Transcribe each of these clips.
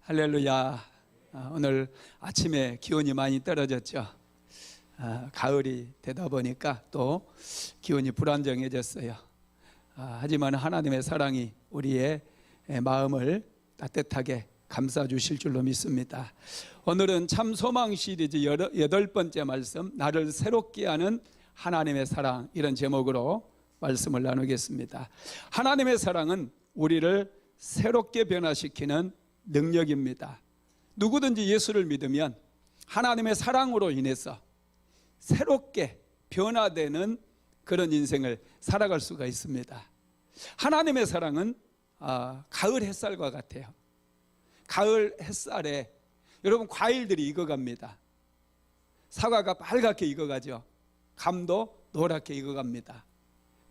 할렐루야. 오늘 아침에 기온이 많이 떨어졌죠. 가을이 되다 보니까 또 기온이 불안정해졌어요. 하지만 하나님의 사랑이 우리의 마음을 따뜻하게 감싸 주실 줄로 믿습니다. 오늘은 참 소망 시리즈 8번째 말씀, 나를 새롭게 하는 하나님의 사랑, 이런 제목으로 말씀을 나누겠습니다. 하나님의 사랑은 우리를 새롭게 변화시키는 능력입니다. 누구든지 예수를 믿으면 하나님의 사랑으로 인해서 새롭게 변화되는 그런 인생을 살아갈 수가 있습니다. 하나님의 사랑은 가을 햇살과 같아요. 가을 햇살에 여러분 과일들이 익어갑니다. 사과가 빨갛게 익어가죠. 감도 노랗게 익어갑니다.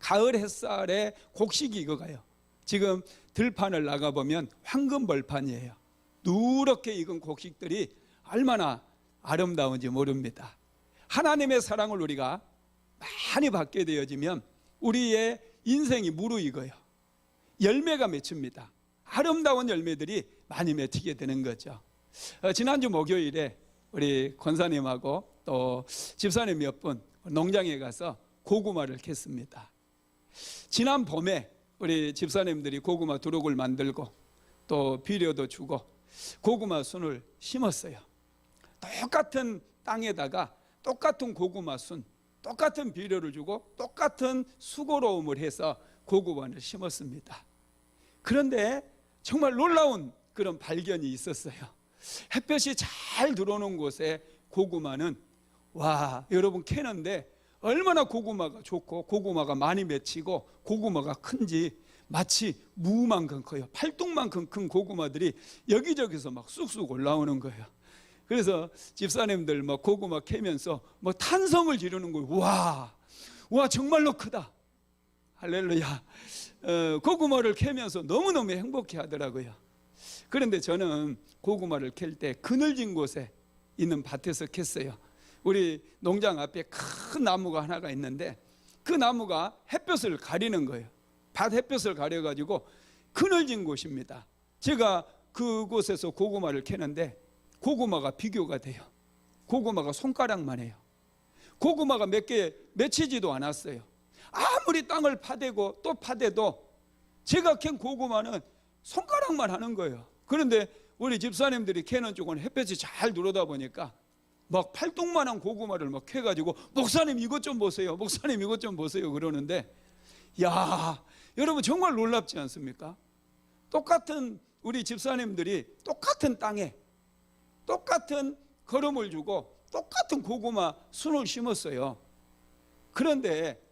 가을 햇살에 곡식이 익어가요. 지금 들판을 나가보면 황금벌판이에요. 누렇게 익은 곡식들이 얼마나 아름다운지 모릅니다. 하나님의 사랑을 우리가 많이 받게 되어지면 우리의 인생이 무르익어요. 열매가 맺힙니다. 아름다운 열매들이 많이 맺히게 되는 거죠. 지난주 목요일에 우리 권사님하고 또 집사님 몇 분 농장에 가서 고구마를 캤습니다. 지난 봄에 우리 집사님들이 고구마 두룩을 만들고 또 비료도 주고 고구마 순을 심었어요. 똑같은 땅에다가 똑같은 고구마 순, 똑같은 비료를 주고 똑같은 수고로움을 해서 고구마를 심었습니다. 그런데 정말 놀라운 그런 발견이 있었어요. 햇볕이 잘 들어오는 곳에 고구마는 여러분 캐는데 얼마나 고구마가 좋고 고구마가 많이 맺히고 고구마가 큰지 마치 무만큼 커요. 팔뚝만큼 큰 고구마들이 여기저기서 막 쑥쑥 올라오는 거예요. 그래서 집사님들 막 고구마 캐면서 뭐 탄성을 지르는 거예요. 와 정말로 크다. 할렐루야. 고구마를 캐면서 너무너무 행복해 하더라고요. 그런데 저는 고구마를 캘 때 그늘진 곳에 있는 밭에서 캤어요. 우리 농장 앞에 큰 나무가 하나가 있는데 그 나무가 햇볕을 가리는 거예요. 밭 햇볕을 가려가지고 그늘진 곳입니다. 제가 그곳에서 고구마를 캐는데 고구마가 비교가 돼요. 고구마가 손가락만 해요. 고구마가 몇 개 맺히지도 않았어요. 아무리 땅을 파대고 또 파대도 제가 캔 고구마는 손가락만 하는 거예요. 그런데 우리 집사님들이 캐는 쪽은 햇볕이 잘 들어오다 보니까 막 팔뚝만한 고구마를 막 캐가지고 목사님 이것 좀 보세요, 목사님 이것 좀 보세요 그러는데, 여러분 정말 놀랍지 않습니까? 똑같은 우리 집사님들이 똑같은 땅에 똑같은 거름을 주고 똑같은 고구마 순을 심었어요. 그런데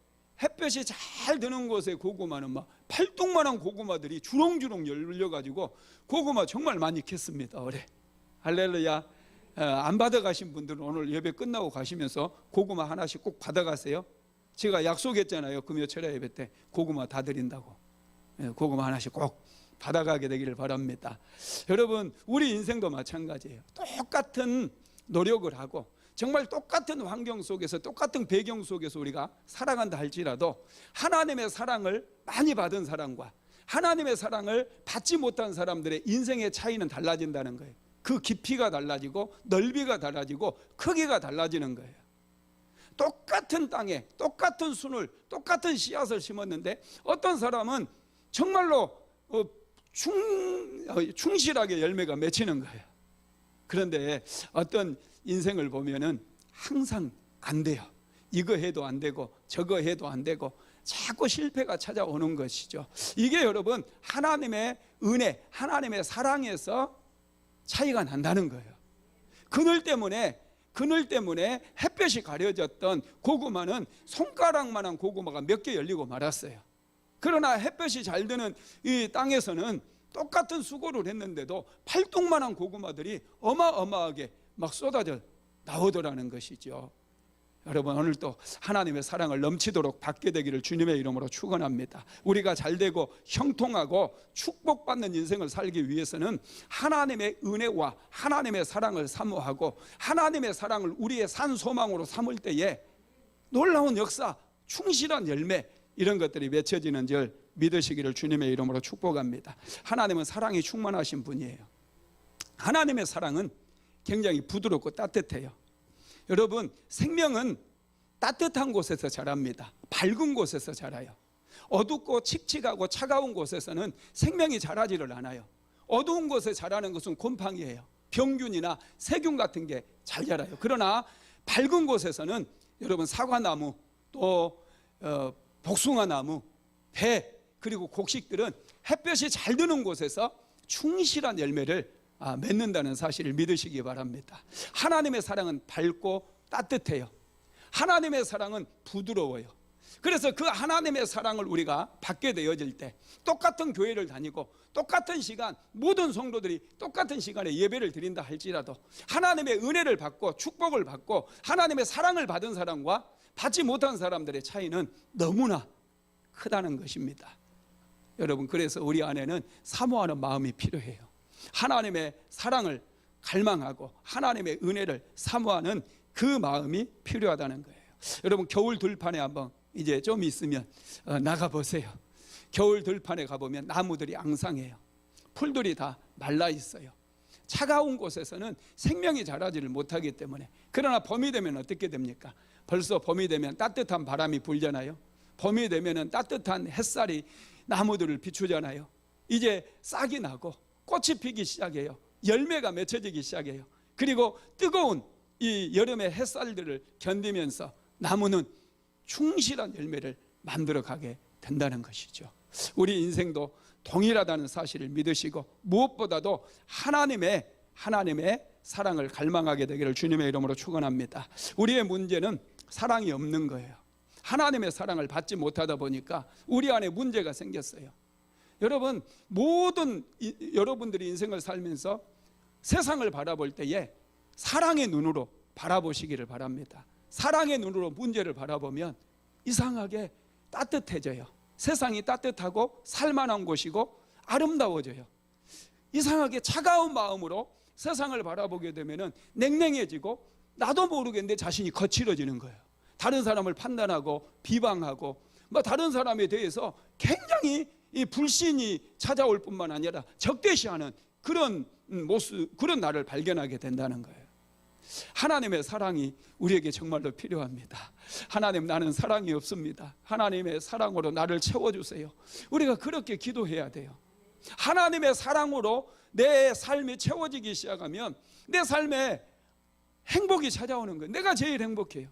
햇볕이 잘 드는 곳에 고구마는 막 팔뚝만한 고구마들이 주렁주렁 열려가지고 고구마 정말 많이 캤습니다. 올해. 할렐루야. 안 받아가신 분들은 오늘 예배 끝나고 가시면서 고구마 하나씩 꼭 받아가세요. 제가 약속했잖아요. 금요 철야 예배 때 고구마 다 드린다고. 고구마 하나씩 꼭 받아가게 되기를 바랍니다. 여러분 우리 인생도 마찬가지예요. 똑같은 노력을 하고 정말 똑같은 환경 속에서 똑같은 배경 속에서 우리가 살아간다 할지라도 하나님의 사랑을 많이 받은 사람과 하나님의 사랑을 받지 못한 사람들의 인생의 차이는 달라진다는 거예요. 그 깊이가 달라지고 넓이가 달라지고 크기가 달라지는 거예요. 똑같은 땅에 똑같은 순을 똑같은 씨앗을 심었는데 어떤 사람은 정말로 충실하게 열매가 맺히는 거예요. 그런데 어떤 인생을 보면은 항상 안 돼요. 이거 해도 안 되고 저거 해도 안 되고 자꾸 실패가 찾아오는 것이죠. 이게 여러분 하나님의 은혜, 하나님의 사랑에서 차이가 난다는 거예요. 그늘 때문에 햇볕이 가려졌던 고구마는 손가락만한 고구마가 몇 개 열리고 말았어요. 그러나 햇볕이 잘 드는 이 땅에서는 똑같은 수고를 했는데도 팔뚝만한 고구마들이 어마어마하게 막 쏟아져 나오더라는 것이죠. 여러분 오늘도 하나님의 사랑을 넘치도록 받게 되기를 주님의 이름으로 축원합니다. 우리가 잘되고 형통하고 축복받는 인생을 살기 위해서는 하나님의 은혜와 하나님의 사랑을 사모하고 하나님의 사랑을 우리의 산 소망으로 삼을 때에 놀라운 역사, 충실한 열매, 이런 것들이 맺혀지는 줄 믿으시기를 주님의 이름으로 축복합니다. 하나님은 사랑이 충만하신 분이에요. 하나님의 사랑은 굉장히 부드럽고 따뜻해요. 여러분, 생명은 따뜻한 곳에서 자랍니다. 밝은 곳에서 자라요. 어둡고 칙칙하고 차가운 곳에서는 생명이 자라지를 않아요. 어두운 곳에 자라는 것은 곰팡이에요. 병균이나 세균 같은 게 잘 자라요. 그러나 밝은 곳에서는 여러분, 사과나무, 또 복숭아나무, 배, 그리고 곡식들은 햇볕이 잘 드는 곳에서 충실한 열매를 맺는다는 사실을 믿으시기 바랍니다. 하나님의 사랑은 밝고 따뜻해요. 하나님의 사랑은 부드러워요. 그래서 그 하나님의 사랑을 우리가 받게 되어질 때, 똑같은 교회를 다니고 똑같은 시간, 모든 성도들이 똑같은 시간에 예배를 드린다 할지라도 하나님의 은혜를 받고 축복을 받고 하나님의 사랑을 받은 사람과 받지 못한 사람들의 차이는 너무나 크다는 것입니다. 여러분, 그래서 우리 안에는 사모하는 마음이 필요해요. 하나님의 사랑을 갈망하고 하나님의 은혜를 사모하는 그 마음이 필요하다는 거예요. 여러분, 겨울 들판에 한번 이제 좀 있으면 나가보세요. 겨울 들판에 가보면 나무들이 앙상해요. 풀들이 다 말라 있어요. 차가운 곳에서는 생명이 자라지를 못하기 때문에. 그러나 봄이 되면 어떻게 됩니까? 벌써 봄이 되면 따뜻한 바람이 불잖아요. 봄이 되면 따뜻한 햇살이 나무들을 비추잖아요. 이제 싹이 나고 꽃이 피기 시작해요. 열매가 맺혀지기 시작해요. 그리고 뜨거운 이 여름의 햇살들을 견디면서 나무는 충실한 열매를 만들어가게 된다는 것이죠. 우리 인생도 동일하다는 사실을 믿으시고 무엇보다도 하나님의 사랑을 갈망하게 되기를 주님의 이름으로 축원합니다. 우리의 문제는 사랑이 없는 거예요. 하나님의 사랑을 받지 못하다 보니까 우리 안에 문제가 생겼어요. 여러분, 모든 여러분들이 인생을 살면서 세상을 바라볼 때에 사랑의 눈으로 바라보시기를 바랍니다. 사랑의 눈으로 문제를 바라보면 이상하게 따뜻해져요. 세상이 따뜻하고 살만한 곳이고 아름다워져요. 이상하게 차가운 마음으로 세상을 바라보게 되면 냉랭해지고 나도 모르게 내 자신이 거칠어지는 거예요. 다른 사람을 판단하고 비방하고 다른 사람에 대해서 굉장히 이 불신이 찾아올 뿐만 아니라 적대시하는 그런 모습, 그런 나를 발견하게 된다는 거예요. 하나님의 사랑이 우리에게 정말로 필요합니다. 하나님, 나는 사랑이 없습니다. 하나님의 사랑으로 나를 채워주세요. 우리가 그렇게 기도해야 돼요. 하나님의 사랑으로 내 삶이 채워지기 시작하면 내 삶에 행복이 찾아오는 거예요. 내가 제일 행복해요.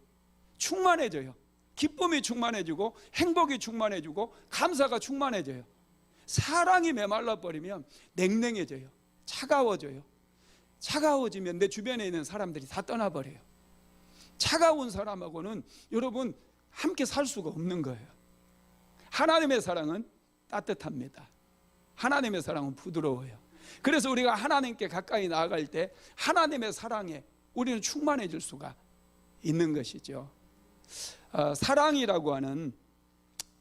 충만해져요. 기쁨이 충만해지고 행복이 충만해지고 감사가 충만해져요. 사랑이 메말라 버리면 냉랭해져요. 차가워져요. 차가워지면 내 주변에 있는 사람들이 다 떠나버려요. 차가운 사람하고는 여러분 함께 살 수가 없는 거예요. 하나님의 사랑은 따뜻합니다. 하나님의 사랑은 부드러워요. 그래서 우리가 하나님께 가까이 나아갈 때 하나님의 사랑에 우리는 충만해질 수가 있는 것이죠. 사랑이라고 하는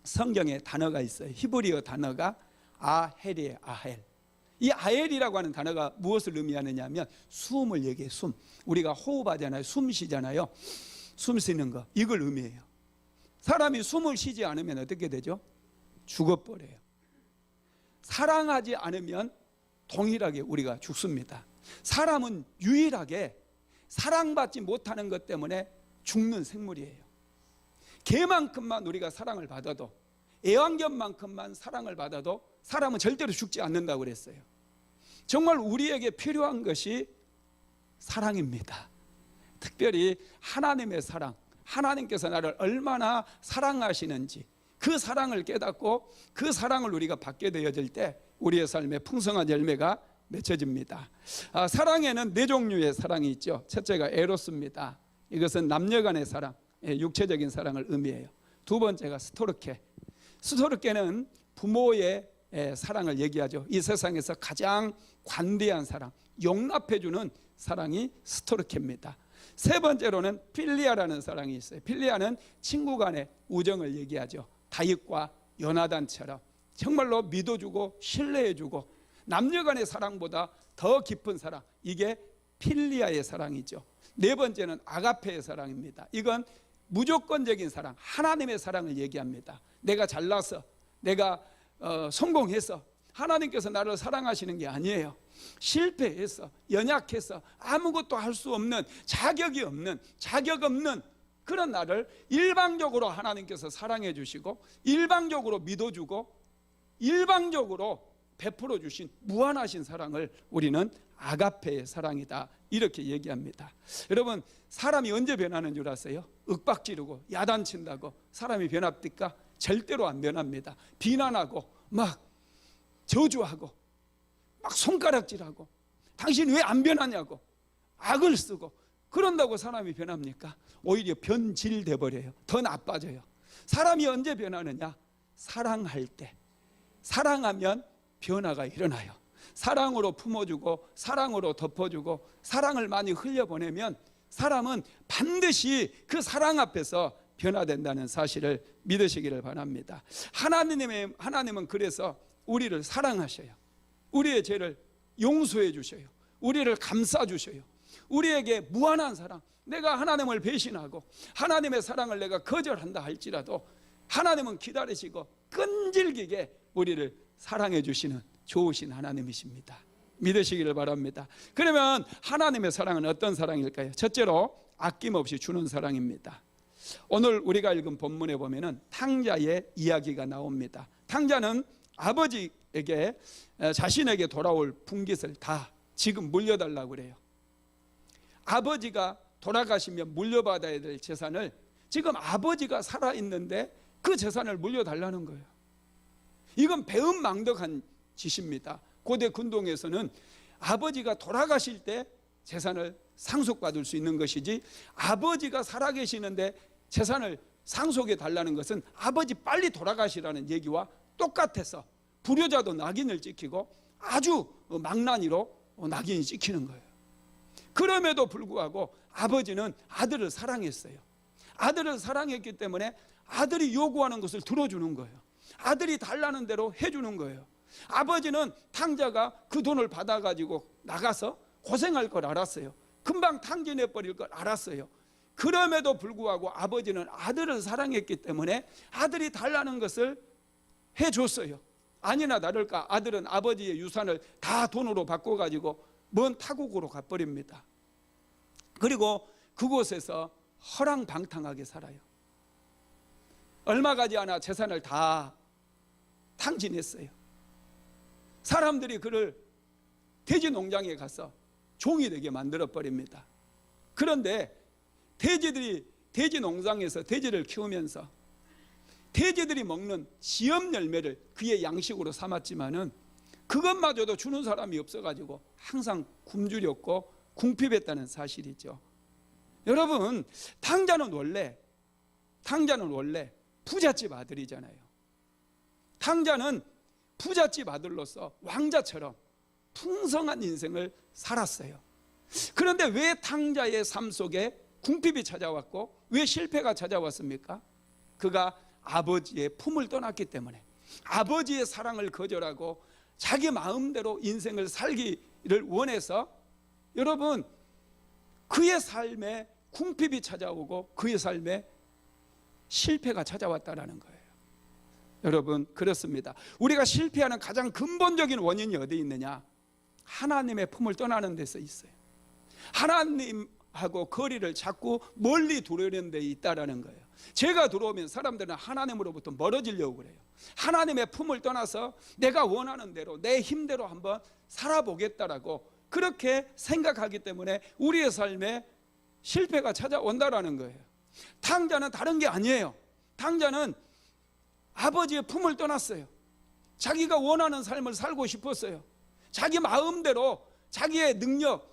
성경에 단어가 있어요. 히브리어 단어가 아헬이에요. 아헬. 이 아헬이라고 하는 단어가 무엇을 의미하느냐 하면 숨을 얘기해요. 숨. 우리가 호흡하잖아요. 숨 쉬잖아요. 숨 쉬는 거, 이걸 의미해요. 사람이 숨을 쉬지 않으면 어떻게 되죠? 죽어버려요. 사랑하지 않으면 동일하게 우리가 죽습니다. 사람은 유일하게 사랑받지 못하는 것 때문에 죽는 생물이에요. 개만큼만 우리가 사랑을 받아도, 애완견만큼만 사랑을 받아도 사람은 절대로 죽지 않는다고 그랬어요. 정말 우리에게 필요한 것이 사랑입니다. 특별히 하나님의 사랑, 하나님께서 나를 얼마나 사랑하시는지 그 사랑을 깨닫고 그 사랑을 우리가 받게 되어질 때 우리의 삶에 풍성한 열매가 맺혀집니다. 사랑에는 네 종류의 사랑이 있죠. 첫째가 에로스입니다. 이것은 남녀간의 사랑, 육체적인 사랑을 의미해요. 두 번째가 스토르케. 스토르케는 부모의 사랑을 얘기하죠. 이 세상에서 가장 관대한 사랑, 용납해주는 사랑이 스토르케입니다. 세 번째로는 필리아라는 사랑이 있어요. 필리아는 친구 간의 우정을 얘기하죠. 다윗과 요나단처럼 정말로 믿어주고 신뢰해주고 남녀 간의 사랑보다 더 깊은 사랑, 이게 필리아의 사랑이죠. 네 번째는 아가페의 사랑입니다. 이건 무조건적인 사랑, 하나님의 사랑을 얘기합니다. 내가 잘나서, 내가 성공해서 하나님께서 나를 사랑하시는 게 아니에요. 실패해서 연약해서 아무것도 할 수 없는, 자격 없는 그런 나를 일방적으로 하나님께서 사랑해 주시고 일방적으로 믿어주고 일방적으로 베풀어 주신 무한하신 사랑을 우리는 아가페의 사랑이다, 이렇게 얘기합니다. 여러분, 사람이 언제 변하는 줄 아세요? 윽박지르고 야단친다고 사람이 변합니까? 절대로 안 변합니다. 비난하고 막 저주하고 막 손가락질하고 당신 왜 안 변하냐고 악을 쓰고 그런다고 사람이 변합니까? 오히려 변질돼 버려요. 더 나빠져요. 사람이 언제 변하느냐? 사랑할 때. 사랑하면 변화가 일어나요. 사랑으로 품어주고 사랑으로 덮어주고 사랑을 많이 흘려보내면 사람은 반드시 그 사랑 앞에서 변화된다는 사실을 믿으시기를 바랍니다. 하나님은 그래서 우리를 사랑하셔요. 우리의 죄를 용서해 주셔요. 우리를 감싸 주셔요. 우리에게 무한한 사랑, 내가 하나님을 배신하고 하나님의 사랑을 내가 거절한다 할지라도 하나님은 기다리시고 끈질기게 우리를 사랑해 주시는 좋으신 하나님이십니다. 믿으시기를 바랍니다. 그러면 하나님의 사랑은 어떤 사랑일까요? 첫째로 아낌없이 주는 사랑입니다. 오늘 우리가 읽은 본문에 보면은 탕자의 이야기가 나옵니다. 탕자는 아버지에게 자신에게 돌아올 분깃을 다 지금 물려달라고 그래요. 아버지가 돌아가시면 물려받아야 될 재산을 지금 아버지가 살아있는데 그 재산을 물려달라는 거예요. 이건 배은망덕한 짓입니다. 고대 군동에서는 아버지가 돌아가실 때 재산을 상속받을 수 있는 것이지 아버지가 살아계시는데 재산을 상속해 달라는 것은 아버지 빨리 돌아가시라는 얘기와 똑같아서 불효자도 낙인을 찍히고 아주 망나니로 낙인이 찍히는 거예요. 그럼에도 불구하고 아버지는 아들을 사랑했어요. 아들을 사랑했기 때문에 아들이 요구하는 것을 들어주는 거예요. 아들이 달라는 대로 해주는 거예요. 아버지는 탕자가 그 돈을 받아가지고 나가서 고생할 걸 알았어요. 금방 탕진해버릴 걸 알았어요. 그럼에도 불구하고 아버지는 아들을 사랑했기 때문에 아들이 달라는 것을 해줬어요. 아니나 다를까 아들은 아버지의 유산을 다 돈으로 바꿔가지고 먼 타국으로 가버립니다. 그리고 그곳에서 허랑방탕하게 살아요. 얼마 가지 않아 재산을 다 탕진했어요. 사람들이 그를 돼지 농장에 가서 종이 되게 만들어 버립니다. 그런데 돼지들이 돼지 농장에서 돼지를 키우면서 돼지들이 먹는 시험 열매를 그의 양식으로 삼았지만은 그것마저도 주는 사람이 없어가지고 항상 굶주렸고 궁핍했다는 사실이죠. 여러분, 탕자는 원래 부잣집 아들이잖아요. 탕자는 부잣집 아들로서 왕자처럼 풍성한 인생을 살았어요. 그런데 왜 탕자의 삶 속에 궁핍이 찾아왔고 왜 실패가 찾아왔습니까? 그가 아버지의 품을 떠났기 때문에, 아버지의 사랑을 거절하고 자기 마음대로 인생을 살기를 원해서 여러분 그의 삶에 궁핍이 찾아오고 그의 삶에 실패가 찾아왔다라는 거예요. 여러분, 그렇습니다. 우리가 실패하는 가장 근본적인 원인이 어디에 있느냐? 하나님의 품을 떠나는 데서 있어요. 하나님하고 거리를 자꾸 멀리 두려는 데 있다라는 거예요. 죄가 들어오면 사람들은 하나님으로부터 멀어지려고 그래요. 하나님의 품을 떠나서 내가 원하는 대로 내 힘대로 한번 살아보겠다라고 그렇게 생각하기 때문에 우리의 삶에 실패가 찾아온다라는 거예요. 탕자는 다른 게 아니에요. 탕자는 아버지의 품을 떠났어요. 자기가 원하는 삶을 살고 싶었어요. 자기 마음대로 자기의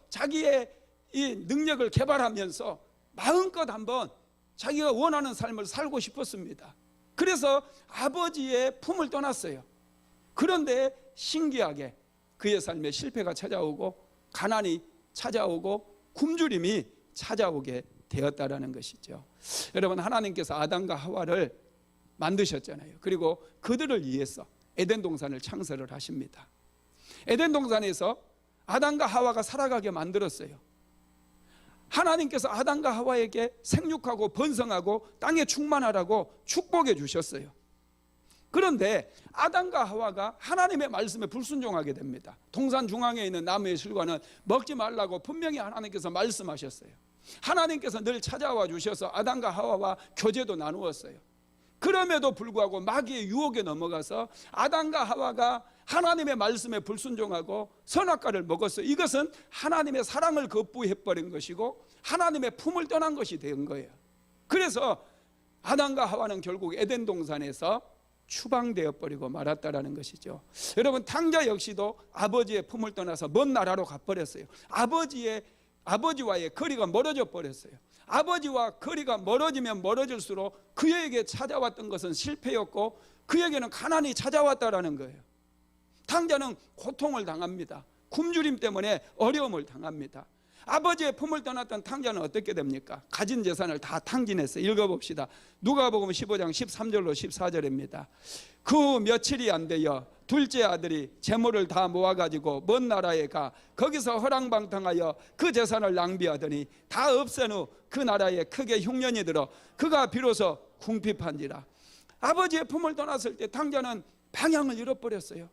자기의 이 능력을 개발하면서 마음껏 한번 자기가 원하는 삶을 살고 싶었습니다. 그래서 아버지의 품을 떠났어요. 그런데 신기하게 그의 삶에 실패가 찾아오고 가난이 찾아오고 굶주림이 찾아오게 되었다라는 것이죠. 여러분, 하나님께서 아담과 하와를 만드셨잖아요. 그리고 그들을 위해서 에덴 동산을 창설을 하십니다. 에덴 동산에서 아담과 하와가 살아가게 만들었어요. 하나님께서 아담과 하와에게 생육하고 번성하고 땅에 충만하라고 축복해 주셨어요. 그런데 아담과 하와가 하나님의 말씀에 불순종하게 됩니다. 동산 중앙에 있는 나무의 실과는 먹지 말라고 분명히 하나님께서 말씀하셨어요. 하나님께서 늘 찾아와 주셔서 아담과 하와와 교제도 나누었어요. 그럼에도 불구하고 마귀의 유혹에 넘어가서 아담과 하와가 하나님의 말씀에 불순종하고 선악과를 먹었어요. 이것은 하나님의 사랑을 거부해버린 것이고 하나님의 품을 떠난 것이 된 거예요. 그래서 아담과 하와는 결국 에덴 동산에서 추방되어 버리고 말았다라는 것이죠. 여러분, 탕자 역시도 아버지의 품을 떠나서 먼 나라로 가버렸어요. 아버지와의 거리가 멀어져 버렸어요. 아버지와 거리가 멀어지면 멀어질수록 그에게 찾아왔던 것은 실패였고 그에게는 가난이 찾아왔다라는 거예요. 탕자는 고통을 당합니다. 굶주림 때문에 어려움을 당합니다. 아버지의 품을 떠났던 탕자는 어떻게 됩니까? 가진 재산을 다 탕진했어요. 읽어봅시다. 누가복음 15장 13절로 14절입니다. 그 며칠이 안 되어 둘째 아들이 재물을 다 모아가지고 먼 나라에 가 거기서 허랑방탕하여 그 재산을 낭비하더니 다 없앤 후 그 나라에 크게 흉년이 들어 그가 비로소 궁핍한지라. 아버지의 품을 떠났을 때 탕자는 방향을 잃어버렸어요.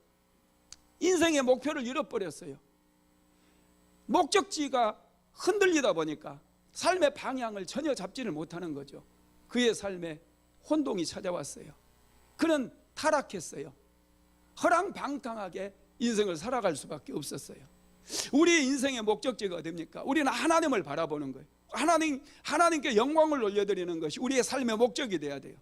인생의 목표를 잃어버렸어요. 목적지가 흔들리다 보니까 삶의 방향을 전혀 잡지를 못하는 거죠. 그의 삶에 혼동이 찾아왔어요. 그는 타락했어요. 허랑방탕하게 인생을 살아갈 수밖에 없었어요. 우리 인생의 목적지가 어디입니까? 우리는 하나님을 바라보는 거예요. 하나님께 영광을 올려드리는 것이 우리의 삶의 목적이 돼야 돼요.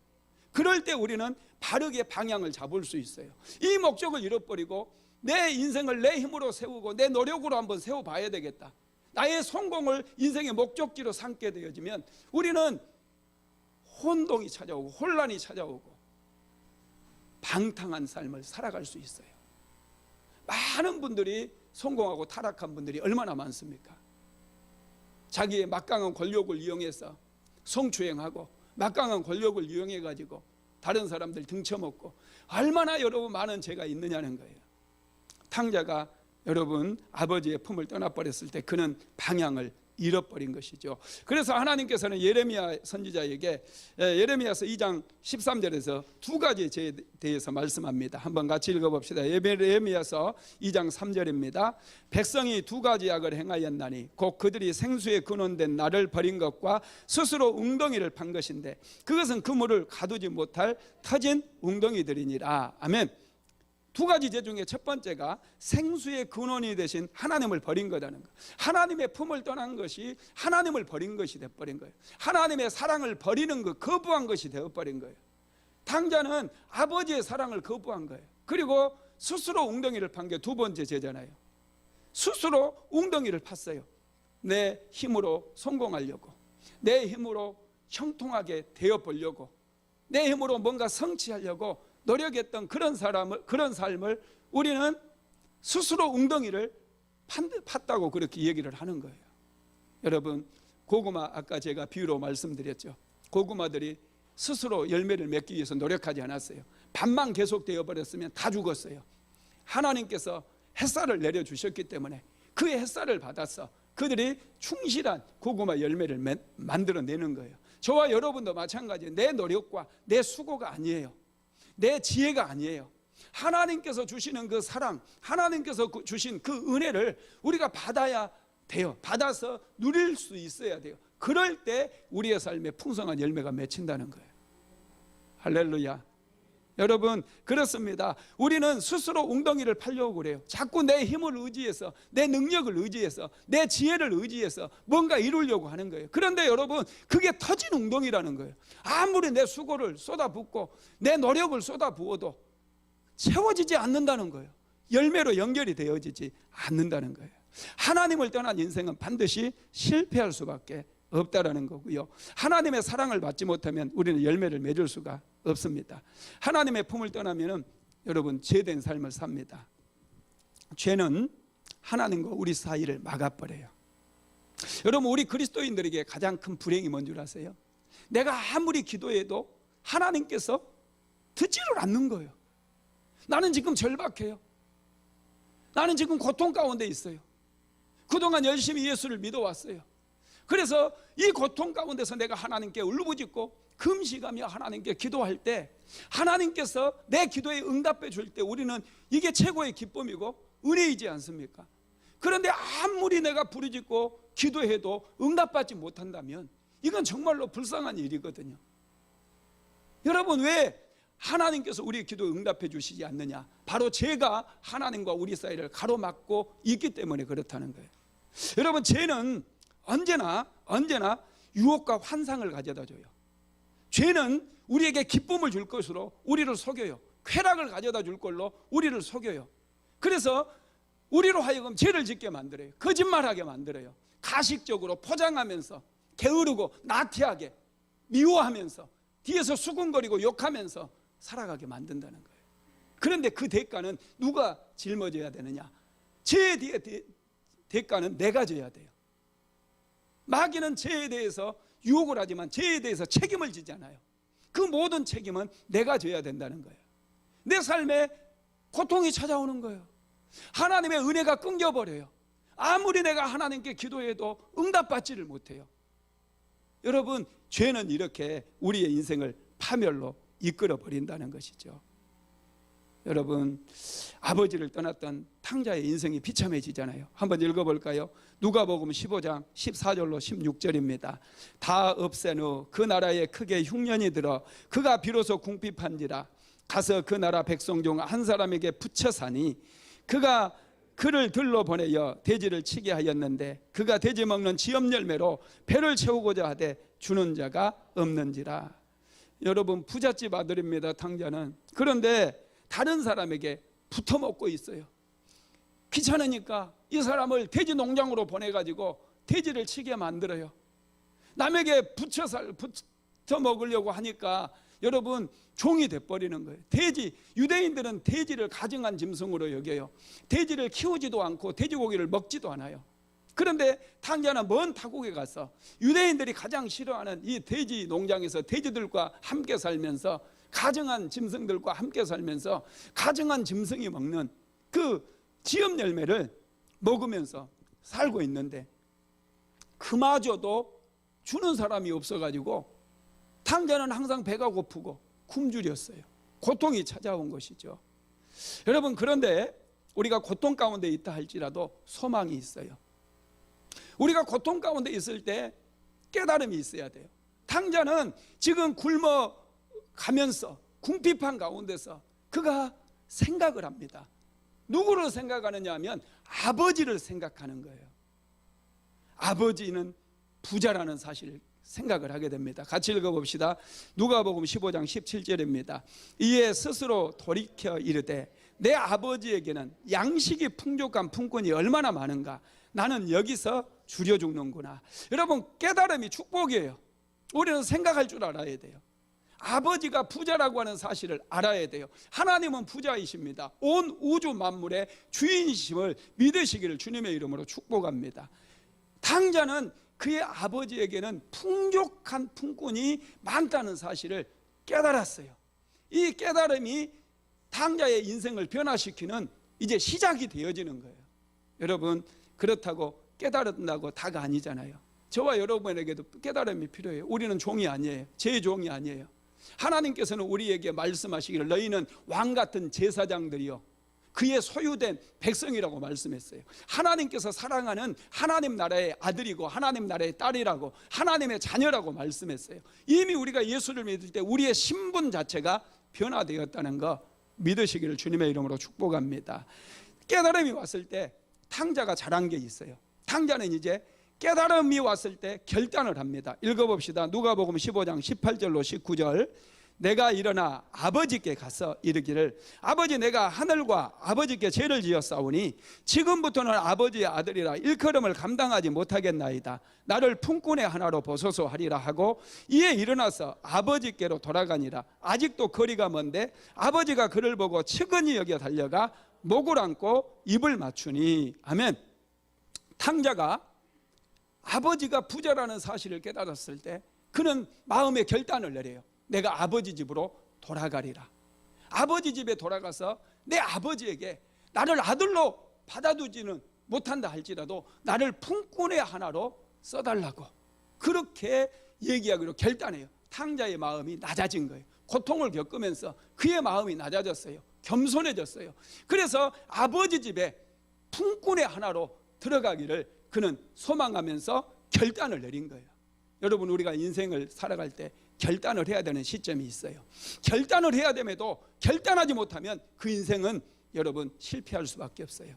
그럴 때 우리는 바르게 방향을 잡을 수 있어요. 이 목적을 잃어버리고 내 인생을 내 힘으로 세우고 내 노력으로 한번 세워봐야 되겠다, 나의 성공을 인생의 목적지로 삼게 되어지면 우리는 혼동이 찾아오고 혼란이 찾아오고 방탕한 삶을 살아갈 수 있어요. 많은 분들이 성공하고 타락한 분들이 얼마나 많습니까? 자기의 막강한 권력을 이용해서 성추행하고 막강한 권력을 이용해 가지고 다른 사람들 등쳐먹고 얼마나 여러분 많은 죄가 있느냐는 거예요. 탕자가 여러분 아버지의 품을 떠나버렸을 때 그는 방향을 잃어버린 것이죠. 그래서 하나님께서는 예레미야 선지자에게 예레미야서 2장 13절에서 두 가지 죄에 대해서 말씀합니다. 한번 같이 읽어봅시다. 예레미야서 2장 3절입니다. 백성이 두 가지 악을 행하였나니 곧 그들이 생수에 근원된 나를 버린 것과 스스로 웅덩이를 판 것인데 그것은 그물을 가두지 못할 터진 웅덩이들이니라. 아멘. 두 가지 죄 중에 첫 번째가 생수의 근원이 되신 하나님을 버린 거라는 거. 하나님의 품을 떠난 것이 하나님을 버린 것이 되어버린 거예요. 하나님의 사랑을 버리는 것, 거부한 것이 되어버린 거예요. 탕자는 아버지의 사랑을 거부한 거예요. 그리고 스스로 웅덩이를 판 게 두 번째 죄잖아요. 스스로 웅덩이를 팠어요. 내 힘으로 성공하려고, 내 힘으로 형통하게 되어보려고, 내 힘으로 뭔가 성취하려고 노력했던 그런 삶을 우리는 스스로 웅덩이를 팠다고 그렇게 얘기를 하는 거예요. 여러분, 고구마 아까 제가 비유로 말씀드렸죠. 고구마들이 스스로 열매를 맺기 위해서 노력하지 않았어요. 밤만 계속 되어버렸으면 다 죽었어요. 하나님께서 햇살을 내려주셨기 때문에 그 햇살을 받아서 그들이 충실한 고구마 열매를 만들어내는 거예요. 저와 여러분도 마찬가지예요. 내 노력과 내 수고가 아니에요. 내 지혜가 아니에요. 하나님께서 주시는 그 사랑, 하나님께서 주신 그 은혜를 우리가 받아야 돼요. 받아서 누릴 수 있어야 돼요. 그럴 때 우리의 삶에 풍성한 열매가 맺힌다는 거예요. 할렐루야. 여러분, 그렇습니다. 우리는 스스로 웅덩이를 파려고 그래요. 자꾸 내 힘을 의지해서, 내 능력을 의지해서, 내 지혜를 의지해서 뭔가 이루려고 하는 거예요. 그런데 여러분, 그게 터진 웅덩이라는 거예요. 아무리 내 수고를 쏟아붓고 내 노력을 쏟아부어도 채워지지 않는다는 거예요. 열매로 연결이 되어지지 않는다는 거예요. 하나님을 떠난 인생은 반드시 실패할 수밖에 없다라는 거고요. 하나님의 사랑을 받지 못하면 우리는 열매를 맺을 수가 없습니다. 하나님의 품을 떠나면 여러분 죄된 삶을 삽니다. 죄는 하나님과 우리 사이를 막아버려요. 여러분, 우리 그리스도인들에게 가장 큰 불행이 뭔 줄 아세요? 내가 아무리 기도해도 하나님께서 듣지를 않는 거예요. 나는 지금 절박해요. 나는 지금 고통 가운데 있어요. 그동안 열심히 예수를 믿어왔어요. 그래서 이 고통 가운데서 내가 하나님께 울부짖고 금식하며 하나님께 기도할 때 하나님께서 내 기도에 응답해 줄 때 우리는 이게 최고의 기쁨이고 은혜이지 않습니까? 그런데 아무리 내가 부르짖고 기도해도 응답받지 못한다면 이건 정말로 불쌍한 일이거든요. 여러분, 왜 하나님께서 우리의 기도에 응답해 주시지 않느냐? 바로 죄가 하나님과 우리 사이를 가로막고 있기 때문에 그렇다는 거예요. 여러분, 죄는 언제나 유혹과 환상을 가져다 줘요. 죄는 우리에게 기쁨을 줄 것으로 우리를 속여요. 쾌락을 가져다 줄 걸로 우리를 속여요. 그래서 우리로 하여금 죄를 짓게 만들어요. 거짓말하게 만들어요. 가식적으로 포장하면서 게으르고 나태하게 미워하면서 뒤에서 수군거리고 욕하면서 살아가게 만든다는 거예요. 그런데 그 대가는 누가 짊어져야 되느냐? 죄의 대가는 내가 져야 돼요. 마귀는 죄에 대해서 유혹을 하지만 죄에 대해서 책임을 지지 않아요. 그 모든 책임은 내가 져야 된다는 거예요. 내 삶에 고통이 찾아오는 거예요. 하나님의 은혜가 끊겨버려요. 아무리 내가 하나님께 기도해도 응답받지를 못해요. 여러분, 죄는 이렇게 우리의 인생을 파멸로 이끌어버린다는 것이죠. 여러분, 아버지를 떠났던 탕자의 인생이 비참해지잖아요. 한번 읽어볼까요? 누가복음 15장 14절로 16절입니다. 다 없앤 후 그 나라에 크게 흉년이 들어 그가 비로소 궁핍한지라 가서 그 나라 백성 중 한 사람에게 붙여 사니 그가 그를 들러 보내어 돼지를 치게 하였는데 그가 돼지 먹는 지엽 열매로 배를 채우고자 하되 주는 자가 없는지라. 여러분, 부잣집 아들입니다, 탕자는. 그런데 다른 사람에게 붙어 먹고 있어요. 귀찮으니까 이 사람을 돼지 농장으로 보내가지고 돼지를 치게 만들어요. 남에게 붙여 먹으려고 하니까 여러분, 종이 돼버리는 거예요. 돼지, 유대인들은 돼지를 가증한 짐승으로 여겨요. 돼지를 키우지도 않고 돼지고기를 먹지도 않아요. 그런데 탕자는 먼 타국에 가서 유대인들이 가장 싫어하는 이 돼지 농장에서 돼지들과 함께 살면서 가증한 짐승들과 함께 살면서 가증한 짐승이 먹는 그 지엽 열매를 먹으면서 살고 있는데 그마저도 주는 사람이 없어가지고 탕자는 항상 배가 고프고 굶주렸어요. 고통이 찾아온 것이죠. 여러분, 그런데 우리가 고통 가운데 있다 할지라도 소망이 있어요. 우리가 고통 가운데 있을 때 깨달음이 있어야 돼요. 탕자는 지금 굶어가면서 궁핍한 가운데서 그가 생각을 합니다. 누구를 생각하느냐 하면 아버지를 생각하는 거예요. 아버지는 부자라는 사실을 생각을 하게 됩니다. 같이 읽어봅시다. 누가복음 15장 17절입니다. 이에 스스로 돌이켜 이르되 내 아버지에게는 양식이 풍족한 품꾼이 얼마나 많은가. 나는 여기서 줄여 죽는구나. 여러분, 깨달음이 축복이에요. 우리는 생각할 줄 알아야 돼요. 아버지가 부자라고 하는 사실을 알아야 돼요. 하나님은 부자이십니다. 온 우주 만물의 주인이심을 믿으시기를 주님의 이름으로 축복합니다. 탕자는 그의 아버지에게는 풍족한 품꾼이 많다는 사실을 깨달았어요. 이 깨달음이 탕자의 인생을 변화시키는 이제 시작이 되어지는 거예요. 여러분, 그렇다고 깨달은다고 다가 아니잖아요. 저와 여러분에게도 깨달음이 필요해요. 우리는 종이 아니에요. 제 종이 아니에요. 하나님께서는 우리에게 말씀하시기를 너희는 왕같은 제사장들이요 그의 소유된 백성이라고 말씀했어요. 하나님께서 사랑하는 하나님 나라의 아들이고 하나님 나라의 딸이라고, 하나님의 자녀라고 말씀했어요. 이미 우리가 예수를 믿을 때 우리의 신분 자체가 변화되었다는 거 믿으시기를 주님의 이름으로 축복합니다. 깨달음이 왔을 때 탕자가 잘한 게 있어요. 탕자는 이제 깨달음이 왔을 때 결단을 합니다. 읽어봅시다. 누가복음 15장 18절로 19절. 내가 일어나 아버지께 가서 이르기를 아버지, 내가 하늘과 아버지께 죄를 지었사오니 지금부터는 아버지의 아들이라 일컬음을 감당하지 못하겠나이다. 나를 품꾼의 하나로 보소서 하리라 하고 이에 일어나서 아버지께로 돌아가니라. 아직도 거리가 먼데 아버지가 그를 보고 측은히 여겨 달려가 목을 안고 입을 맞추니. 아멘. 탕자가 아버지가 부자라는 사실을 깨달았을 때 그는 마음의 결단을 내려요. 내가 아버지 집으로 돌아가리라. 아버지 집에 돌아가서 내 아버지에게 나를 아들로 받아두지는 못한다 할지라도 나를 품꾼의 하나로 써달라고 그렇게 얘기하기로 결단해요. 탕자의 마음이 낮아진 거예요. 고통을 겪으면서 그의 마음이 낮아졌어요. 겸손해졌어요. 그래서 아버지 집에 품꾼의 하나로 들어가기를 그는 소망하면서 결단을 내린 거예요. 여러분, 우리가 인생을 살아갈 때 결단을 해야 되는 시점이 있어요. 결단을 해야 됨에도 결단하지 못하면 그 인생은 여러분 실패할 수밖에 없어요.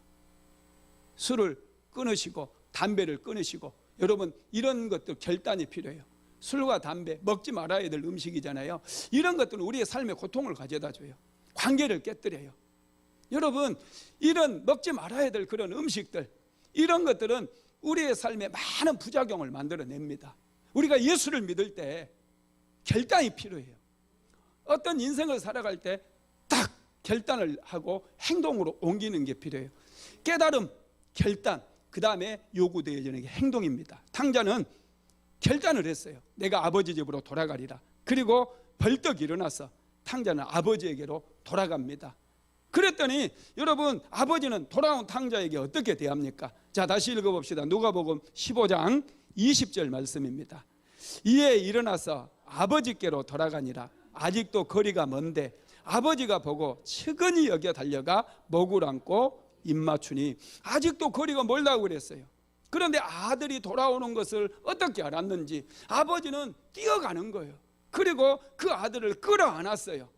술을 끊으시고 담배를 끊으시고, 여러분 이런 것들 결단이 필요해요. 술과 담배, 먹지 말아야 될 음식이잖아요. 이런 것들은 우리의 삶에 고통을 가져다 줘요. 관계를 깨뜨려요. 여러분, 이런 먹지 말아야 될 그런 음식들, 이런 것들은 우리의 삶에 많은 부작용을 만들어냅니다. 우리가 예수를 믿을 때 결단이 필요해요. 어떤 인생을 살아갈 때 딱 결단을 하고 행동으로 옮기는 게 필요해요. 깨달음, 결단, 그 다음에 요구되어지는 게 행동입니다. 탕자는 결단을 했어요. 내가 아버지 집으로 돌아가리라. 그리고 벌떡 일어나서 탕자는 아버지에게로 돌아갑니다. 그랬더니 여러분, 아버지는 돌아온 탕자에게 어떻게 대합니까? 자, 다시 읽어봅시다. 누가복음 15장 20절 말씀입니다. 이에 일어나서 아버지께로 돌아가니라. 아직도 거리가 먼데 아버지가 보고 측은히 여겨 달려가 목을 안고 입맞추니, 아직도 거리가 멀다고 그랬어요. 그런데 아들이 돌아오는 것을 어떻게 알았는지 아버지는 뛰어가는 거예요. 그리고 그 아들을 끌어안았어요.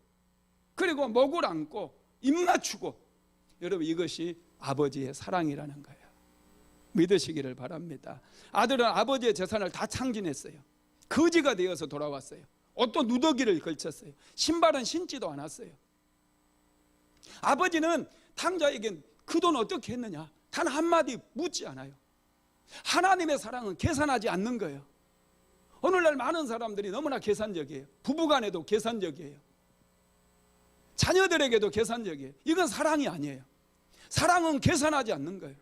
그리고 목을 안고 입맞추고. 여러분, 이것이 아버지의 사랑이라는 거예요. 믿으시기를 바랍니다. 아들은 아버지의 재산을 다 상진했어요. 거지가 되어서 돌아왔어요. 옷도 누더기를 걸쳤어요. 신발은 신지도 않았어요. 아버지는 탕자에게 그 돈 어떻게 했느냐 단 한마디 묻지 않아요. 하나님의 사랑은 계산하지 않는 거예요. 오늘날 많은 사람들이 너무나 계산적이에요. 부부간에도 계산적이에요. 자녀들에게도 계산적이에요. 이건 사랑이 아니에요. 사랑은 계산하지 않는 거예요.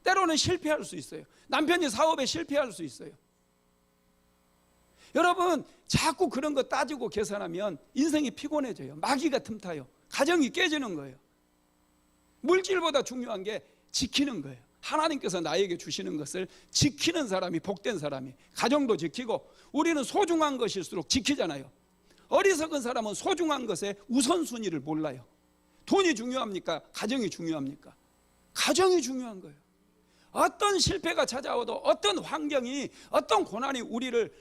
때로는 실패할 수 있어요. 남편이 사업에 실패할 수 있어요. 여러분, 자꾸 그런 거 따지고 계산하면 인생이 피곤해져요. 마귀가 틈타요. 가정이 깨지는 거예요. 물질보다 중요한 게 지키는 거예요. 하나님께서 나에게 주시는 것을 지키는 사람이 복된 사람이, 가정도 지키고. 우리는 소중한 것일수록 지키잖아요. 어리석은 사람은 소중한 것의 우선순위를 몰라요. 돈이 중요합니까? 가정이 중요합니까? 가정이 중요한 거예요. 어떤 실패가 찾아와도, 어떤 환경이, 어떤 고난이 우리를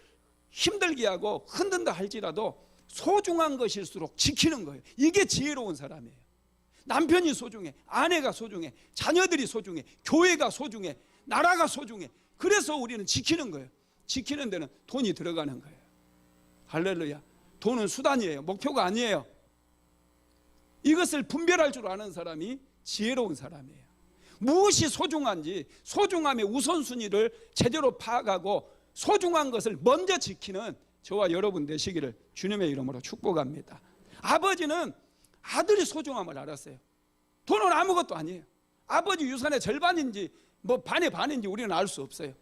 힘들게 하고 흔든다 할지라도 소중한 것일수록 지키는 거예요. 이게 지혜로운 사람이에요. 남편이 소중해, 아내가 소중해, 자녀들이 소중해, 교회가 소중해, 나라가 소중해. 그래서 우리는 지키는 거예요. 지키는 데는 돈이 들어가는 거예요. 할렐루야. 돈은 수단이에요. 목표가 아니에요. 이것을 분별할 줄 아는 사람이 지혜로운 사람이에요. 무엇이 소중한지 소중함의 우선순위를 제대로 파악하고 소중한 것을 먼저 지키는 저와 여러분 되시기를 주님의 이름으로 축복합니다. 아버지는 아들이 소중함을 알았어요. 돈은 아무것도 아니에요. 아버지 유산의 절반인지 뭐 반의 반인지 우리는 알 수 없어요.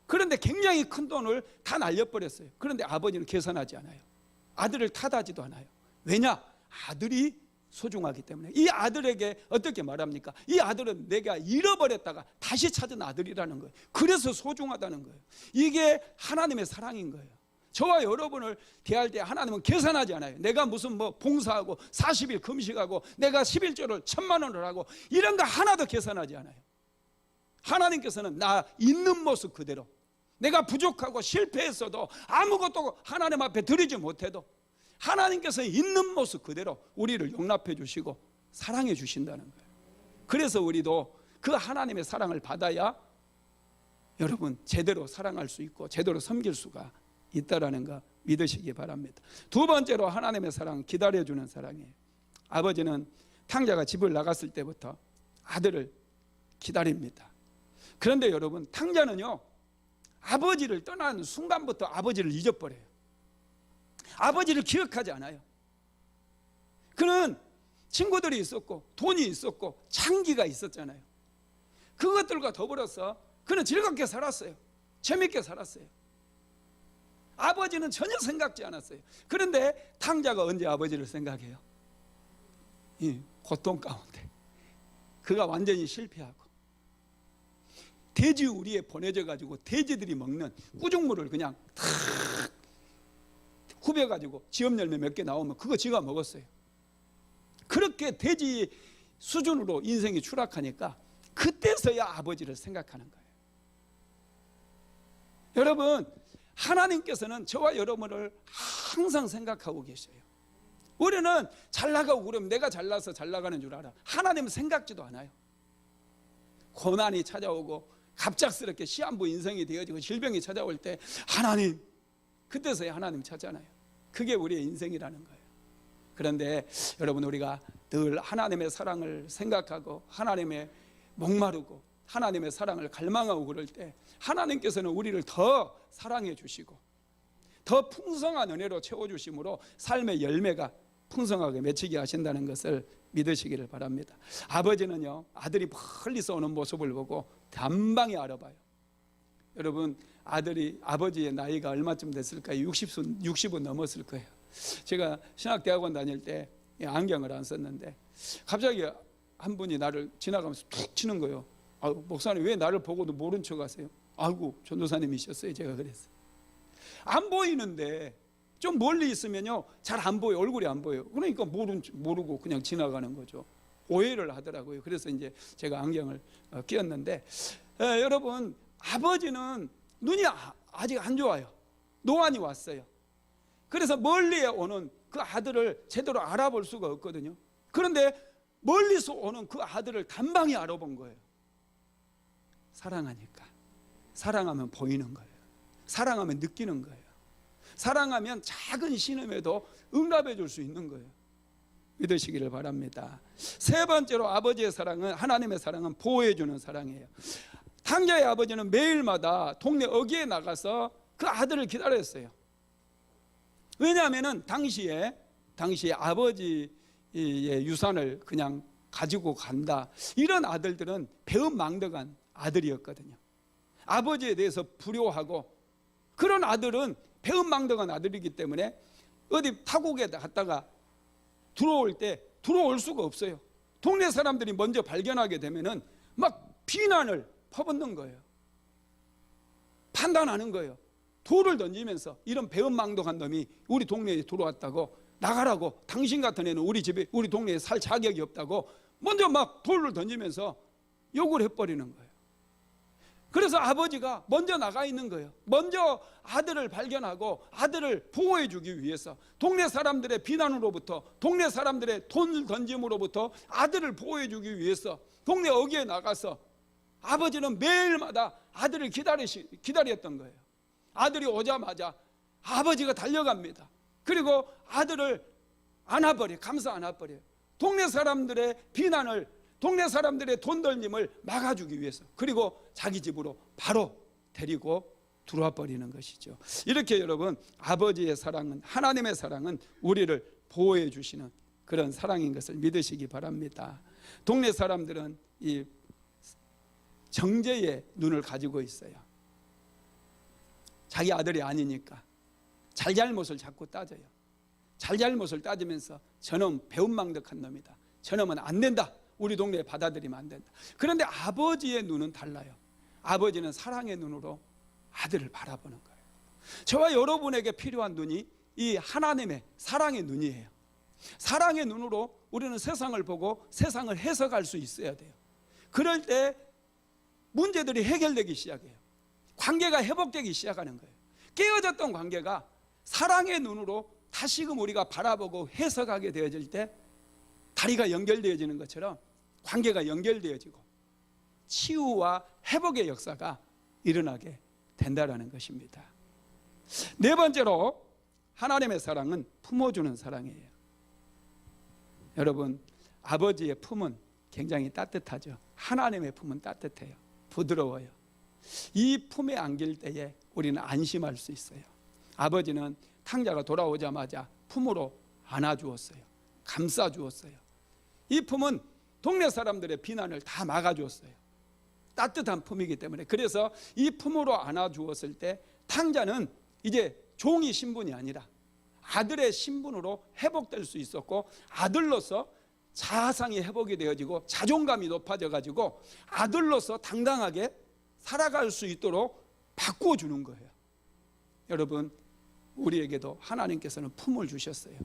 그런데 굉장히 큰 돈을 다 날려버렸어요. 그런데 아버지는 계산하지 않아요. 아들을 탓하지도 않아요. 왜냐? 아들이 소중하기 때문에. 이 아들에게 어떻게 말합니까? 이 아들은 내가 잃어버렸다가 다시 찾은 아들이라는 거예요. 그래서 소중하다는 거예요. 이게 하나님의 사랑인 거예요. 저와 여러분을 대할 때 하나님은 계산하지 않아요. 내가 무슨 뭐 봉사하고 40일 금식하고 내가 11조를 1000만 원을 하고 이런 거 하나도 계산하지 않아요. 하나님께서는 나 있는 모습 그대로, 내가 부족하고 실패했어도 아무것도 하나님 앞에 드리지 못해도 하나님께서 있는 모습 그대로 우리를 용납해 주시고 사랑해 주신다는 거예요. 그래서 우리도 그 하나님의 사랑을 받아야 여러분 제대로 사랑할 수 있고 제대로 섬길 수가 있다라는 거 믿으시기 바랍니다. 두 번째로 하나님의 사랑은 기다려주는 사랑이에요. 아버지는 탕자가 집을 나갔을 때부터 아들을 기다립니다. 그런데 여러분, 탕자는요 아버지를 떠나는 순간부터 아버지를 잊어버려요. 아버지를 기억하지 않아요. 그는 친구들이 있었고 돈이 있었고 장기가 있었잖아요. 그것들과 더불어서 그는 즐겁게 살았어요. 재밌게 살았어요. 아버지는 전혀 생각지 않았어요. 그런데 탕자가 언제 아버지를 생각해요? 이 고통 가운데 그가 완전히 실패하고 돼지 우리에 보내져 가지고 돼지들이 먹는 꾸중물을 그냥 탁 후벼 가지고 지엽 열매 몇 개 나오면 그거 지가 먹었어요. 그렇게 돼지 수준으로 인생이 추락하니까 그때서야 아버지를 생각하는 거예요. 여러분, 하나님께서는 저와 여러분을 항상 생각하고 계셔요. 우리는 잘 나가고 그러면 내가 잘나서 잘 나가는 줄 알아. 하나님은 생각지도 않아요. 고난이 찾아오고 갑작스럽게 시한부 인생이 되어지고 질병이 찾아올 때 하나님, 그때서야 하나님 찾잖아요. 그게 우리의 인생이라는 거예요. 그런데 여러분, 우리가 늘 하나님의 사랑을 생각하고 하나님의 목마르고 하나님의 사랑을 갈망하고 그럴 때 하나님께서는 우리를 더 사랑해 주시고 더 풍성한 은혜로 채워주심으로 삶의 열매가 풍성하게 맺히게 하신다는 것을 믿으시기를 바랍니다. 아버지는요, 아들이 멀리서 오는 모습을 보고 단방에 알아봐요. 여러분, 아버지의 나이가 얼마쯤 됐을까요? 60은 넘었을 거예요. 제가 신학대학원 다닐 때 안경을 안 썼는데 갑자기 한 분이 나를 지나가면서 툭 치는 거예요. 목사님, 왜 나를 보고도 모른 척 하세요? 아이고, 전도사님이셨어요. 제가 그랬어요. 안 보이는데 좀 멀리 있으면요 잘 안 보여. 얼굴이 안 보여요. 그러니까 모르고 그냥 지나가는 거죠. 오해를 하더라고요. 그래서 이제 제가 안경을 끼웠는데 여러분, 아버지는 눈이 아직 안 좋아요. 노안이 왔어요. 그래서 멀리에 오는 그 아들을 제대로 알아볼 수가 없거든요. 그런데 멀리서 오는 그 아들을 단방에 알아본 거예요. 사랑하니까. 사랑하면 보이는 거예요. 사랑하면 느끼는 거예요. 사랑하면 작은 신음에도 응답해 줄 수 있는 거예요. 믿으시기를 바랍니다. 세 번째로 아버지의 사랑은, 하나님의 사랑은 보호해 주는 사랑이에요. 탕자의 아버지는 매일마다 동네 어귀에 나가서 그 아들을 기다렸어요. 왜냐하면 당시에 아버지의 유산을 그냥 가지고 간다, 이런 아들들은 배은망덕한 아들이었거든요. 아버지에 대해서 불효하고 그런 아들은 배은망덕한 아들이기 때문에 어디 타국에 갔다가 들어올 수가 없어요. 동네 사람들이 먼저 발견하게 되면은 막 비난을 퍼붓는 거예요. 판단하는 거예요. 돌을 던지면서 이런 배은망덕한 놈이 우리 동네에 들어왔다고, 나가라고, 당신 같은 애는 우리 동네에 살 자격이 없다고 먼저 막 돌을 던지면서 욕을 해버리는 거예요. 그래서 아버지가 먼저 나가 있는 거예요. 먼저 아들을 발견하고 아들을 보호해 주기 위해서, 동네 사람들의 비난으로부터, 동네 사람들의 돈 던짐으로부터 아들을 보호해 주기 위해서 동네 어귀에 나가서 아버지는 매일마다 아들을 기다렸던 거예요. 아들이 오자마자 아버지가 달려갑니다. 그리고 아들을 안아버려요. 감싸 안아버려요. 동네 사람들의 비난을, 동네 사람들의 돈 던짐을 막아주기 위해서, 그리고 자기 집으로 바로 데리고 들어와 버리는 것이죠. 이렇게 여러분, 아버지의 사랑은, 하나님의 사랑은 우리를 보호해 주시는 그런 사랑인 것을 믿으시기 바랍니다. 동네 사람들은 이 정죄의 눈을 가지고 있어요. 자기 아들이 아니니까 잘잘못을 자꾸 따져요. 잘잘못을 따지면서 저놈 배은망덕한 놈이다, 저놈은 안 된다, 우리 동네에 받아들이면 안 된다. 그런데 아버지의 눈은 달라요. 아버지는 사랑의 눈으로 아들을 바라보는 거예요. 저와 여러분에게 필요한 눈이 이 하나님의 사랑의 눈이에요. 사랑의 눈으로 우리는 세상을 보고 세상을 해석할 수 있어야 돼요. 그럴 때 문제들이 해결되기 시작해요. 관계가 회복되기 시작하는 거예요. 깨어졌던 관계가 사랑의 눈으로 다시금 우리가 바라보고 해석하게 되어질 때 다리가 연결되어지는 것처럼 관계가 연결되어지고 치유와 회복의 역사가 일어나게 된다는 것입니다. 네 번째로 하나님의 사랑은 품어주는 사랑이에요. 여러분, 아버지의 품은 굉장히 따뜻하죠. 하나님의 품은 따뜻해요. 부드러워요. 이 품에 안길 때에 우리는 안심할 수 있어요. 아버지는 탕자가 돌아오자마자 품으로 안아주었어요. 감싸주었어요. 이 품은 동네 사람들의 비난을 다 막아주었어요. 따뜻한 품이기 때문에. 그래서 이 품으로 안아주었을 때 탕자는 이제 종이 신분이 아니라 아들의 신분으로 회복될 수 있었고, 아들로서 자아상이 회복이 되어지고 자존감이 높아져 가지고 아들로서 당당하게 살아갈 수 있도록 바꿔주는 거예요. 여러분, 우리에게도 하나님께서는 품을 주셨어요.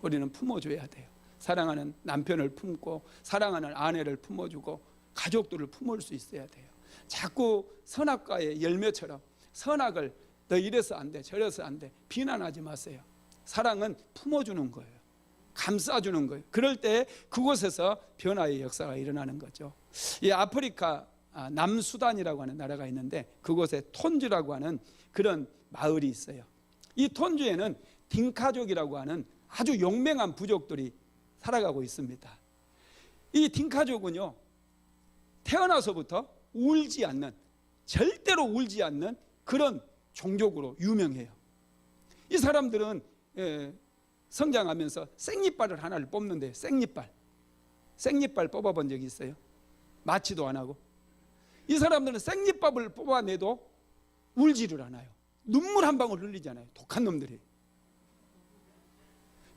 우리는 품어줘야 돼요. 사랑하는 남편을 품고 사랑하는 아내를 품어주고 가족들을 품을 수 있어야 돼요. 자꾸 선악과의 열매처럼 선악을 너 이래서 안 돼, 저래서 안 돼 비난하지 마세요. 사랑은 품어주는 거예요. 감싸주는 거예요. 그럴 때 그곳에서 변화의 역사가 일어나는 거죠. 이 아프리카 남수단이라고 하는 나라가 있는데 그곳에 톤주라고 하는 그런 마을이 있어요. 이 톤주에는 딩카족이라고 하는 아주 용맹한 부족들이 살아가고 있습니다. 이 딩카족은요, 태어나서부터 울지 않는, 절대로 울지 않는 그런 종족으로 유명해요. 이 사람들은 성장하면서 생잎발을 하나를 뽑는데 생잎발 뽑아본 적이 있어요? 맞지도 안 하고. 이 사람들은 생잎밥을 뽑아내도 울지를 않아요. 눈물 한 방울 흘리잖아요. 독한 놈들이.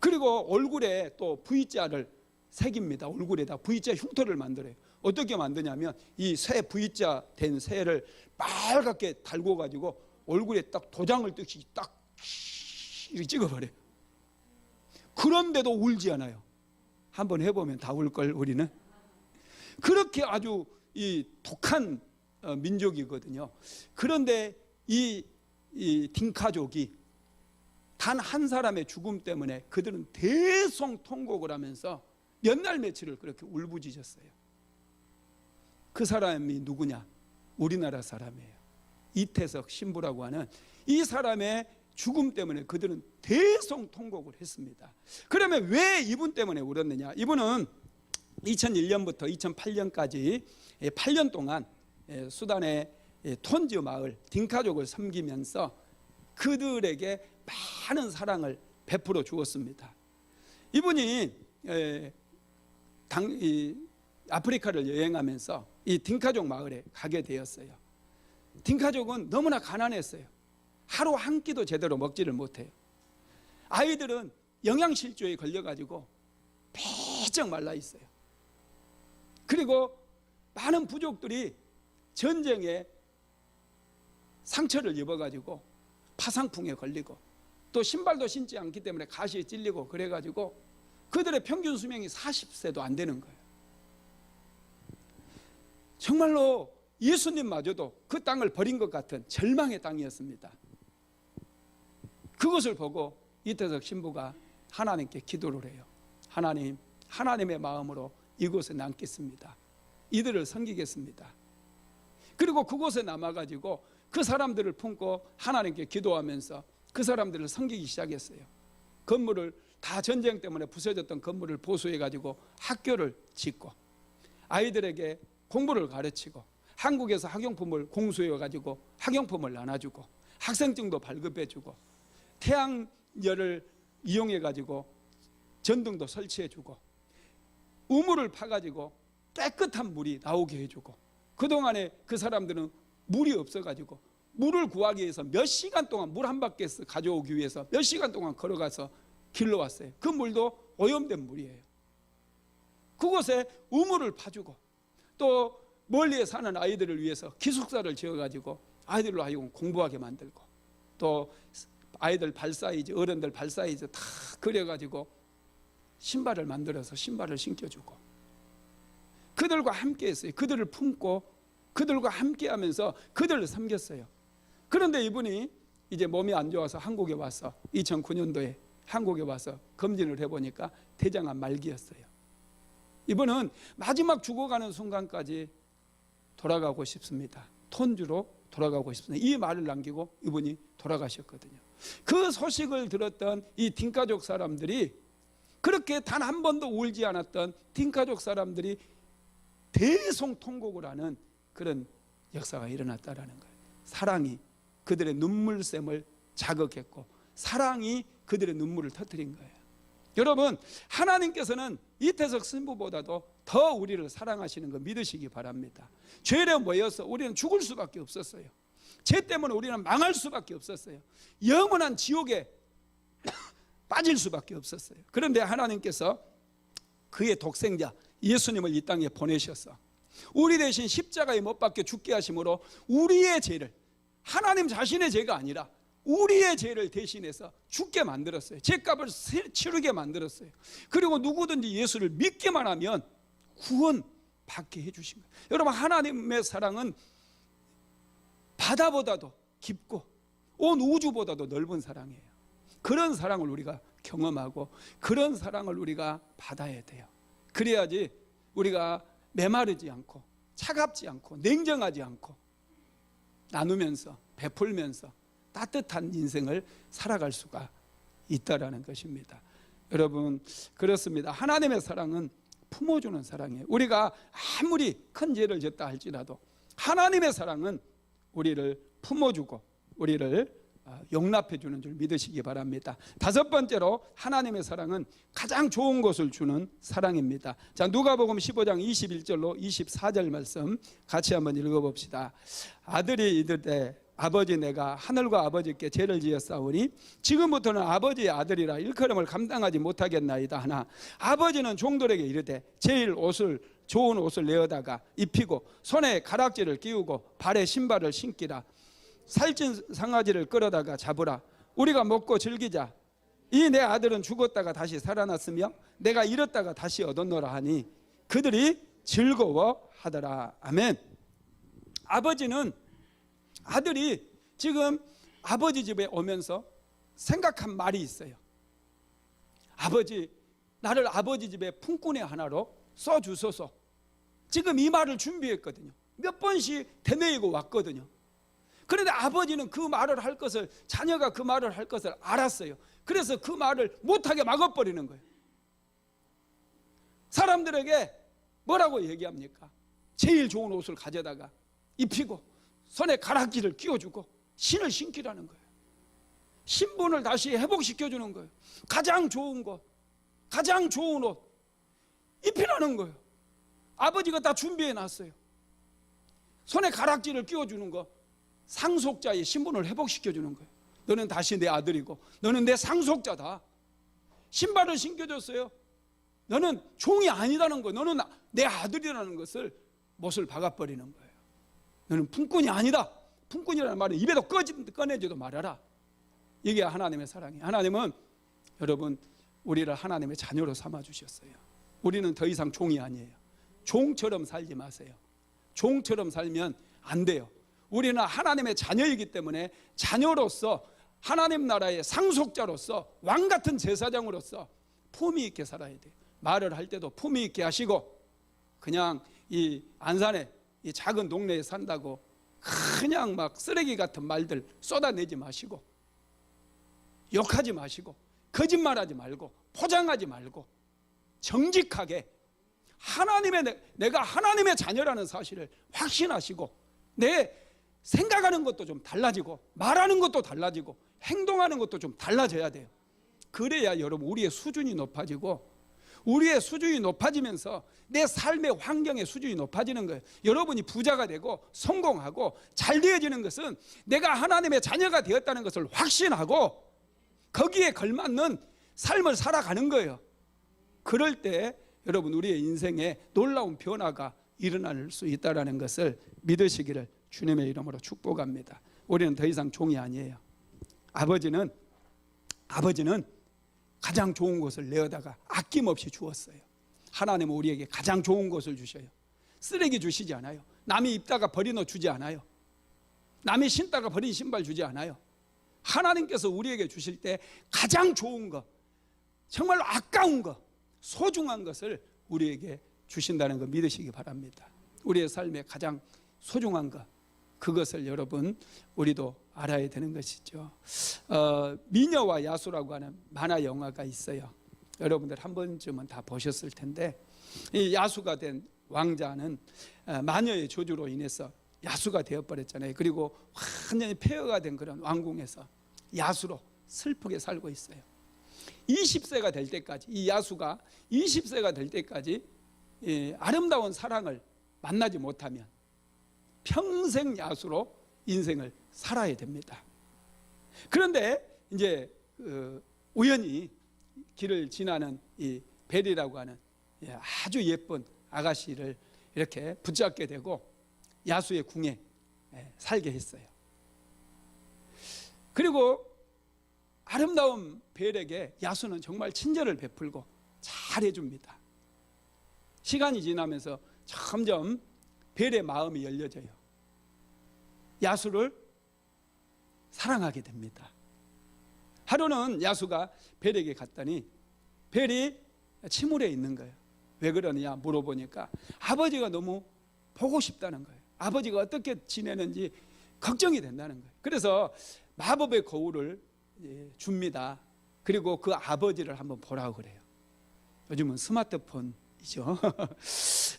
그리고 얼굴에 또 V자를 새깁니다. 얼굴에다 V자 흉터를 만들어요. 어떻게 만드냐면 이 새 V자 된 새를 빨갛게 달고 가지고 얼굴에 딱 도장을 뜨듯이 딱 이렇게 찍어버려요. 그런데도 울지 않아요. 한번 해보면 다 울걸 우리는. 그렇게 아주 이 독한 민족이거든요. 그런데 이 딩카족이 단 한 사람의 죽음 때문에 그들은 대성통곡을 하면서 몇 날 며칠을 그렇게 울부짖었어요. 그 사람이 누구냐? 우리나라 사람이에요. 이태석 신부라고 하는 이 사람의 죽음 때문에 그들은 대성통곡을 했습니다. 그러면 왜 이분 때문에 울었느냐? 이분은 2001년부터 2008년까지 8년 동안 수단의 톤즈 마을 딩카족을 섬기면서 그들에게 많은 사랑을 베풀어 주었습니다. 이분이 아프리카를 여행하면서 이 딩카족 마을에 가게 되었어요. 딩카족은 너무나 가난했어요. 하루 한 끼도 제대로 먹지를 못해요. 아이들은 영양실조에 걸려가지고 배쩍 말라 있어요. 그리고 많은 부족들이 전쟁에 상처를 입어가지고 파상풍에 걸리고 또 신발도 신지 않기 때문에 가시에 찔리고 그래가지고 그들의 평균 수명이 40세도 안 되는 거예요. 정말로 예수님마저도 그 땅을 버린 것 같은 절망의 땅이었습니다. 그것을 보고 이태석 신부가 하나님께 기도를 해요. 하나님, 하나님의 마음으로 이곳에 남겠습니다. 이들을 섬기겠습니다. 그리고 그곳에 남아가지고 그 사람들을 품고 하나님께 기도하면서 그 사람들을 섬기기 시작했어요. 건물을 다 전쟁 때문에 부서졌던 건물을 보수해가지고 학교를 짓고 아이들에게 공부를 가르치고 한국에서 학용품을 공수해가지고 학용품을 나눠주고 학생증도 발급해주고 태양열을 이용해가지고 전등도 설치해주고 우물을 파가지고 깨끗한 물이 나오게 해주고 그동안에 그 사람들은 물이 없어가지고 물을 구하기 위해서 몇 시간 동안 물 한 바퀴에서 가져오기 위해서 몇 시간 동안 걸어가서 길러왔어요. 그 물도 오염된 물이에요. 그곳에 우물을 파주고 또 멀리에 사는 아이들을 위해서 기숙사를 지어가지고 아이들로 하여금 공부하게 만들고 또 아이들 발 사이즈, 어른들 발 사이즈 다 그려가지고 신발을 만들어서 신발을 신겨주고 그들과 함께 했어요. 그들을 품고 그들과 함께 하면서 그들을 섬겼어요. 그런데 이분이 이제 몸이 안 좋아서 한국에 와서 2009년도에 한국에 와서 검진을 해보니까 대장암 말기였어요. 이분은 마지막 죽어가는 순간까지 돌아가고 싶습니다. 톤주로 돌아가고 싶습니다. 이 말을 남기고 이분이 돌아가셨거든요. 그 소식을 들었던 이 딩카족 사람들이 그렇게 단 한 번도 울지 않았던 딩카족 사람들이 대성통곡을 하는 그런 역사가 일어났다라는 거예요. 사랑이 그들의 눈물샘을 자극했고 사랑이 그들의 눈물을 터뜨린 거예요. 여러분, 하나님께서는 이태석 신부보다도 더 우리를 사랑하시는 거 믿으시기 바랍니다. 죄에 모여서 우리는 죽을 수밖에 없었어요. 죄 때문에 우리는 망할 수밖에 없었어요. 영원한 지옥에 빠질 수밖에 없었어요. 그런데 하나님께서 그의 독생자 예수님을 이 땅에 보내셔서 우리 대신 십자가에 못 박혀 죽게 하심으로 우리의 죄를, 하나님 자신의 죄가 아니라 우리의 죄를 대신해서 죽게 만들었어요. 죄값을 치르게 만들었어요. 그리고 누구든지 예수를 믿기만 하면 구원 받게 해주신 거예요. 여러분, 하나님의 사랑은 바다보다도 깊고 온 우주보다도 넓은 사랑이에요. 그런 사랑을 우리가 경험하고 그런 사랑을 우리가 받아야 돼요. 그래야지 우리가 메마르지 않고 차갑지 않고 냉정하지 않고 나누면서 베풀면서 따뜻한 인생을 살아갈 수가 있다라는 것입니다. 여러분, 그렇습니다. 하나님의 사랑은 품어주는 사랑이에요. 우리가 아무리 큰 죄를 졌다 할지라도 하나님의 사랑은 우리를 품어주고 우리를 용납해 주는 줄 믿으시기 바랍니다. 다섯 번째로 하나님의 사랑은 가장 좋은 것을 주는 사랑입니다. 자, 누가복음 15장 21절로 24절 말씀 같이 한번 읽어봅시다. 아들이 이르되 아버지, 내가 하늘과 아버지께 죄를 지었사오니 지금부터는 아버지의 아들이라 일컬음을 감당하지 못하겠나이다 하나 아버지는 종들에게 이르되 제일 좋은 옷을 내어다가 입히고 손에 가락지를 끼우고 발에 신발을 신기라. 살찐 상아지를 끌어다가 잡으라. 우리가 먹고 즐기자. 이 내 아들은 죽었다가 다시 살아났으며 내가 잃었다가 다시 얻었노라 하니 그들이 즐거워하더라. 아멘. 아버지는 아들이 지금 아버지 집에 오면서 생각한 말이 있어요. 아버지, 나를 아버지 집에 품꾼의 하나로 써주소서. 지금 이 말을 준비했거든요. 몇 번씩 되뇌이고 왔거든요. 그런데 아버지는 그 말을 할 것을, 자녀가 그 말을 할 것을 알았어요. 그래서 그 말을 못하게 막아버리는 거예요. 사람들에게 뭐라고 얘기합니까? 제일 좋은 옷을 가져다가 입히고 손에 가락지를 끼워주고 신을 신기라는 거예요. 신분을 다시 회복시켜주는 거예요. 가장 좋은 것, 가장 좋은 옷 입히라는 거예요. 아버지가 다 준비해놨어요. 손에 가락지를 끼워주는 거, 상속자의 신분을 회복시켜주는 거예요. 너는 다시 내 아들이고 너는 내 상속자다. 신발을 신겨줬어요. 너는 종이 아니라는 거예요. 너는 내 아들이라는 것을 못을 박아버리는 거예요. 너는 품꾼이 아니다. 품꾼이라는 말은 입에도 꺼내지도 말아라. 이게 하나님의 사랑이에요. 하나님은 여러분 우리를 하나님의 자녀로 삼아주셨어요. 우리는 더 이상 종이 아니에요. 종처럼 살지 마세요. 종처럼 살면 안 돼요. 우리는 하나님의 자녀이기 때문에 자녀로서 하나님 나라의 상속자로서 왕같은 제사장으로서 품위 있게 살아야 돼요. 말을 할 때도 품위 있게 하시고 그냥 이 안산에 이 작은 동네에 산다고 그냥 막 쓰레기 같은 말들 쏟아내지 마시고 욕하지 마시고 거짓말하지 말고 포장하지 말고 정직하게 내가 하나님의 자녀라는 사실을 확신하시고 내 생각하는 것도 좀 달라지고 말하는 것도 달라지고 행동하는 것도 좀 달라져야 돼요. 그래야 여러분 우리의 수준이 높아지고 우리의 수준이 높아지면서 내 삶의 환경의 수준이 높아지는 거예요. 여러분이 부자가 되고 성공하고 잘 되어지는 것은 내가 하나님의 자녀가 되었다는 것을 확신하고 거기에 걸맞는 삶을 살아가는 거예요. 그럴 때 여러분 우리의 인생에 놀라운 변화가 일어날 수 있다는 것을 믿으시기를 주님의 이름으로 축복합니다. 우리는 더 이상 종이 아니에요. 아버지는 가장 좋은 것을 내어다가 아낌없이 주었어요. 하나님은 우리에게 가장 좋은 것을 주셔요. 쓰레기 주시지 않아요. 남이 입다가 버리노 주지 않아요. 남이 신다가 버린 신발 주지 않아요. 하나님께서 우리에게 주실 때 가장 좋은 것, 정말로 아까운 것, 소중한 것을 우리에게 주신다는 거 믿으시기 바랍니다. 우리의 삶에 가장 소중한 것, 그것을 여러분 우리도 알아야 되는 것이죠. 미녀와 야수라고 하는 만화 영화가 있어요. 여러분들 한 번쯤은 다 보셨을 텐데 이 야수가 된 왕자는 마녀의 저주로 인해서 야수가 되어버렸잖아요. 그리고 완전히 폐허가 된 그런 왕궁에서 야수로 슬프게 살고 있어요. 20세가 될 때까지, 이 야수가 20세가 될 때까지 아름다운 사랑을 만나지 못하면 평생 야수로 인생을 살아야 됩니다. 그런데 이제 우연히 길을 지나는 이 벨이라고 하는 아주 예쁜 아가씨를 이렇게 붙잡게 되고 야수의 궁에 살게 했어요. 그리고 아름다운 벨에게 야수는 정말 친절을 베풀고 잘해줍니다. 시간이 지나면서 점점 벨의 마음이 열려져요. 야수를 사랑하게 됩니다. 하루는 야수가 벨에게 갔더니 벨이 침울해 있는 거예요. 왜 그러느냐 물어보니까 아버지가 너무 보고 싶다는 거예요. 아버지가 어떻게 지내는지 걱정이 된다는 거예요. 그래서 마법의 거울을 줍니다. 그리고 그 아버지를 한번 보라고 그래요. 요즘은 스마트폰이죠.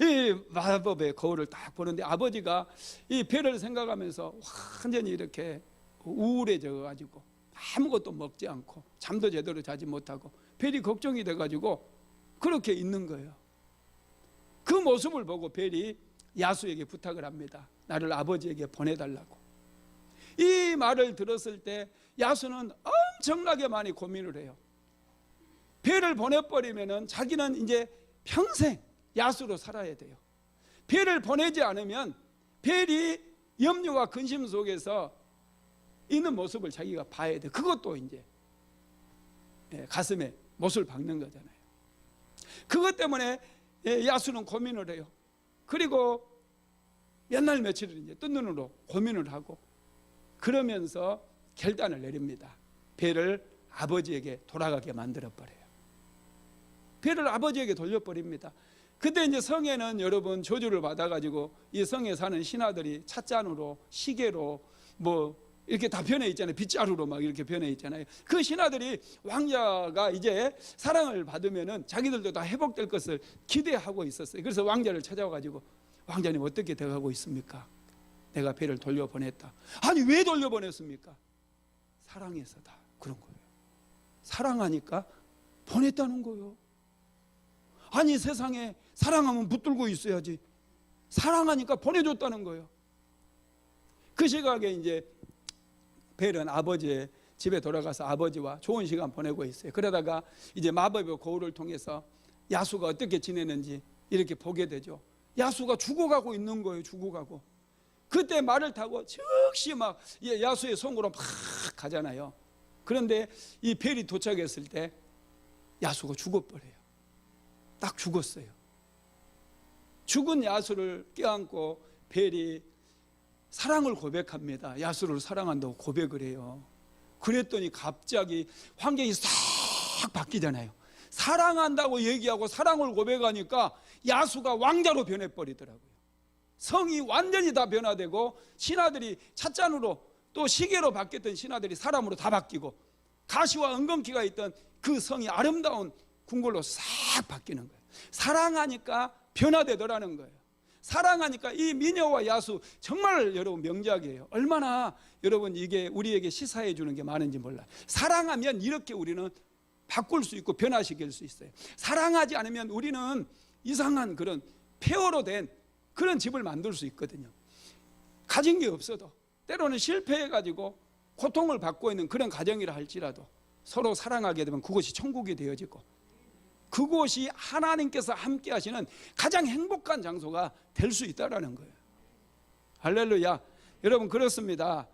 이 마법의 거울을 딱 보는데 아버지가 이 벨을 생각하면서 완전히 이렇게 우울해져 가지고 아무것도 먹지 않고 잠도 제대로 자지 못하고 벨이 걱정이 돼 가지고 그렇게 있는 거예요. 그 모습을 보고 벨이 야수에게 부탁을 합니다. 나를 아버지에게 보내달라고. 이 말을 들었을 때 야수는 엄청나게 많이 고민을 해요. 벨을 보내버리면 자기는 이제 평생 야수로 살아야 돼요. 벨을 보내지 않으면 벨이 염려와 근심 속에서 있는 모습을 자기가 봐야 돼. 그것도 이제 가슴에 못을 박는 거잖아요. 그것 때문에 야수는 고민을 해요. 그리고 몇 날 며칠을 이제 뜬 눈으로 고민을 하고 그러면서 결단을 내립니다. 벨을 아버지에게 돌아가게 만들어 버려요. 벨을 아버지에게 돌려버립니다. 그때 이제 성에는 여러분 저주를 받아가지고 이 성에 사는 신하들이 찻잔으로 시계로 뭐 이렇게 다 변해 있잖아요. 빗자루로 막 이렇게 변해 있잖아요. 그 신하들이 왕자가 이제 사랑을 받으면은 자기들도 다 회복될 것을 기대하고 있었어요. 그래서 왕자를 찾아와가지고 왕자님 어떻게 돼가고 있습니까? 내가 벨을 돌려보냈다. 아니 왜 돌려보냈습니까? 사랑해서다. 그런 거예요. 사랑하니까 보냈다는 거예요. 아니 세상에 사랑하면 붙들고 있어야지. 사랑하니까 보내줬다는 거예요. 그 시각에 이제 벨은 아버지의 집에 돌아가서 아버지와 좋은 시간 보내고 있어요. 그러다가 이제 마법의 거울을 통해서 야수가 어떻게 지내는지 이렇게 보게 되죠. 야수가 죽어가고 있는 거예요. 죽어가고. 그때 말을 타고 즉시 막 야수의 성으로 막 가잖아요. 그런데 이 벨이 도착했을 때 야수가 죽어버려요. 딱 죽었어요. 죽은 야수를 껴안고 벨이 사랑을 고백합니다. 야수를 사랑한다고 고백을 해요. 그랬더니 갑자기 환경이 싹 바뀌잖아요. 사랑한다고 얘기하고 사랑을 고백하니까 야수가 왕자로 변해버리더라고요. 성이 완전히 다 변화되고 신하들이 찻잔으로 또 시계로 바뀌었던 신하들이 사람으로 다 바뀌고 가시와 은검키가 있던 그 성이 아름다운 궁궐로 싹 바뀌는 거예요. 사랑하니까 변화되더라는 거예요. 사랑하니까 이 미녀와 야수 정말 여러분 명작이에요. 얼마나 여러분 이게 우리에게 시사해 주는 게 많은지 몰라요. 사랑하면 이렇게 우리는 바꿀 수 있고 변화시킬 수 있어요. 사랑하지 않으면 우리는 이상한 그런 폐허로 된 그런 집을 만들 수 있거든요. 가진 게 없어도 때로는 실패해가지고 고통을 받고 있는 그런 가정이라 할지라도 서로 사랑하게 되면 그것이 천국이 되어지고 그곳이 하나님께서 함께 하시는 가장 행복한 장소가 될 수 있다는 거예요. 할렐루야. 여러분 그렇습니다.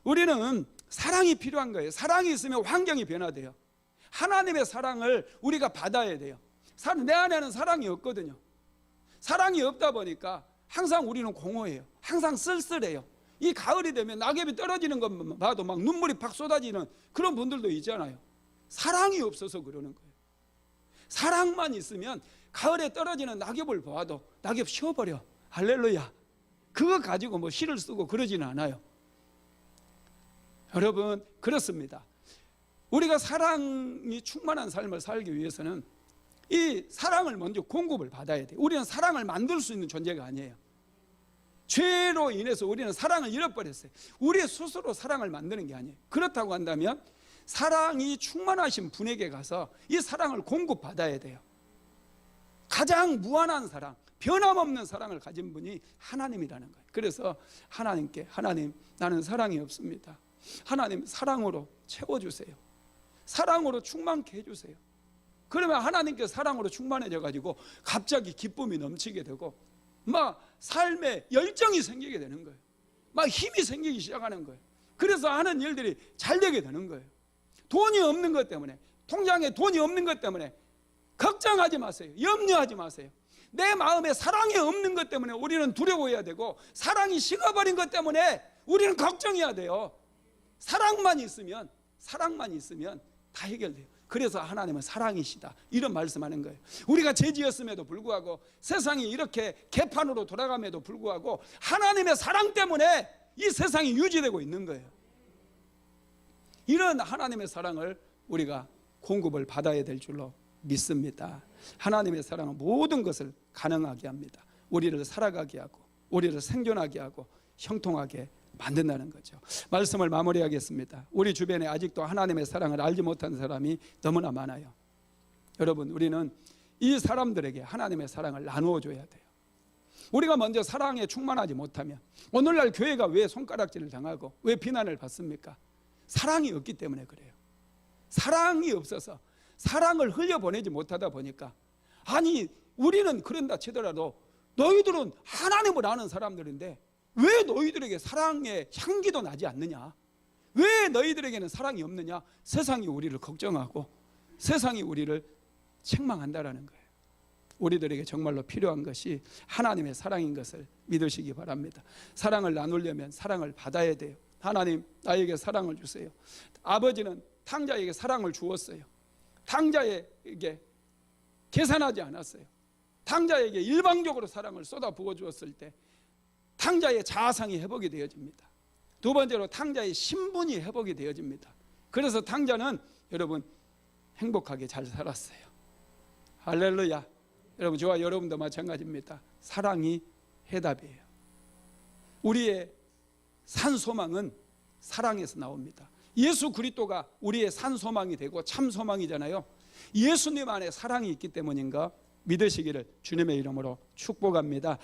우리는 사랑이 필요한 거예요. 사랑이 있으면 환경이 변화돼요. 하나님의 사랑을 우리가 받아야 돼요. 내 안에는 사랑이 없거든요. 사랑이 없다 보니까 항상 우리는 공허해요. 항상 쓸쓸해요. 이 가을이 되면 낙엽이 떨어지는 것만 봐도 막 눈물이 팍 쏟아지는 그런 분들도 있잖아요. 사랑이 없어서 그러는 거예요. 사랑만 있으면 가을에 떨어지는 낙엽을 보아도 낙엽 쉬어버려. 할렐루야. 그거 가지고 뭐 시를 쓰고 그러지는 않아요. 여러분 그렇습니다. 우리가 사랑이 충만한 삶을 살기 위해서는 이 사랑을 먼저 공급을 받아야 돼요. 우리는 사랑을 만들 수 있는 존재가 아니에요. 죄로 인해서 우리는 사랑을 잃어버렸어요. 우리 스스로 사랑을 만드는 게 아니에요. 그렇다고 한다면 사랑이 충만하신 분에게 가서 이 사랑을 공급받아야 돼요. 가장 무한한 사랑, 변함없는 사랑을 가진 분이 하나님이라는 거예요. 그래서 하나님께 하나님 나는 사랑이 없습니다. 하나님 사랑으로 채워주세요. 사랑으로 충만케 해주세요. 그러면 하나님께 사랑으로 충만해져 가지고 갑자기 기쁨이 넘치게 되고 막 삶에 열정이 생기게 되는 거예요. 막 힘이 생기기 시작하는 거예요. 그래서 하는 일들이 잘 되게 되는 거예요. 돈이 없는 것 때문에, 통장에 돈이 없는 것 때문에 걱정하지 마세요. 염려하지 마세요. 내 마음에 사랑이 없는 것 때문에 우리는 두려워해야 되고, 사랑이 식어버린 것 때문에 우리는 걱정해야 돼요. 사랑만 있으면 다 해결돼요. 그래서 하나님은 사랑이시다, 이런 말씀하는 거예요. 우리가 죄지었음에도 불구하고, 세상이 이렇게 개판으로 돌아감에도 불구하고 하나님의 사랑 때문에 이 세상이 유지되고 있는 거예요. 이런 하나님의 사랑을 우리가 공급을 받아야 될 줄로 믿습니다. 하나님의 사랑은 모든 것을 가능하게 합니다. 우리를 살아가게 하고, 우리를 생존하게 하고, 형통하게 만든다는 거죠. 말씀을 마무리하겠습니다. 우리 주변에 아직도 하나님의 사랑을 알지 못한 사람이 너무나 많아요. 여러분, 우리는 이 사람들에게 하나님의 사랑을 나누어 줘야 돼요. 우리가 먼저 사랑에 충만하지 못하면, 오늘날 교회가 왜 손가락질을 당하고 왜 비난을 받습니까? 사랑이 없기 때문에 그래요. 사랑이 없어서, 사랑을 흘려보내지 못하다 보니까, 아니 우리는 그런다 치더라도 너희들은 하나님을 아는 사람들인데 왜 너희들에게 사랑의 향기도 나지 않느냐? 왜 너희들에게는 사랑이 없느냐? 세상이 우리를 걱정하고 세상이 우리를 책망한다라는 거예요. 우리들에게 정말로 필요한 것이 하나님의 사랑인 것을 믿으시기 바랍니다. 사랑을 나누려면 사랑을 받아야 돼요. 하나님, 나에게 사랑을 주세요. 아버지는 탕자에게 사랑을 주었어요. 탕자에게 계산하지 않았어요. 탕자에게 일방적으로 사랑을 쏟아 부어 주었을 때 탕자의 자아상이 회복이 되어집니다. 두 번째로 탕자의 신분이 회복이 되어집니다. 그래서 탕자는 여러분 행복하게 잘 살았어요. 할렐루야. 여러분, 저와 여러분도 마찬가지입니다. 사랑이 해답이에요. 우리의 산 소망은 사랑에서 나옵니다. 예수 그리스도가 우리의 산 소망이 되고 참 소망이잖아요. 예수님 안에 사랑이 있기 때문인가 믿으시기를 주님의 이름으로 축복합니다.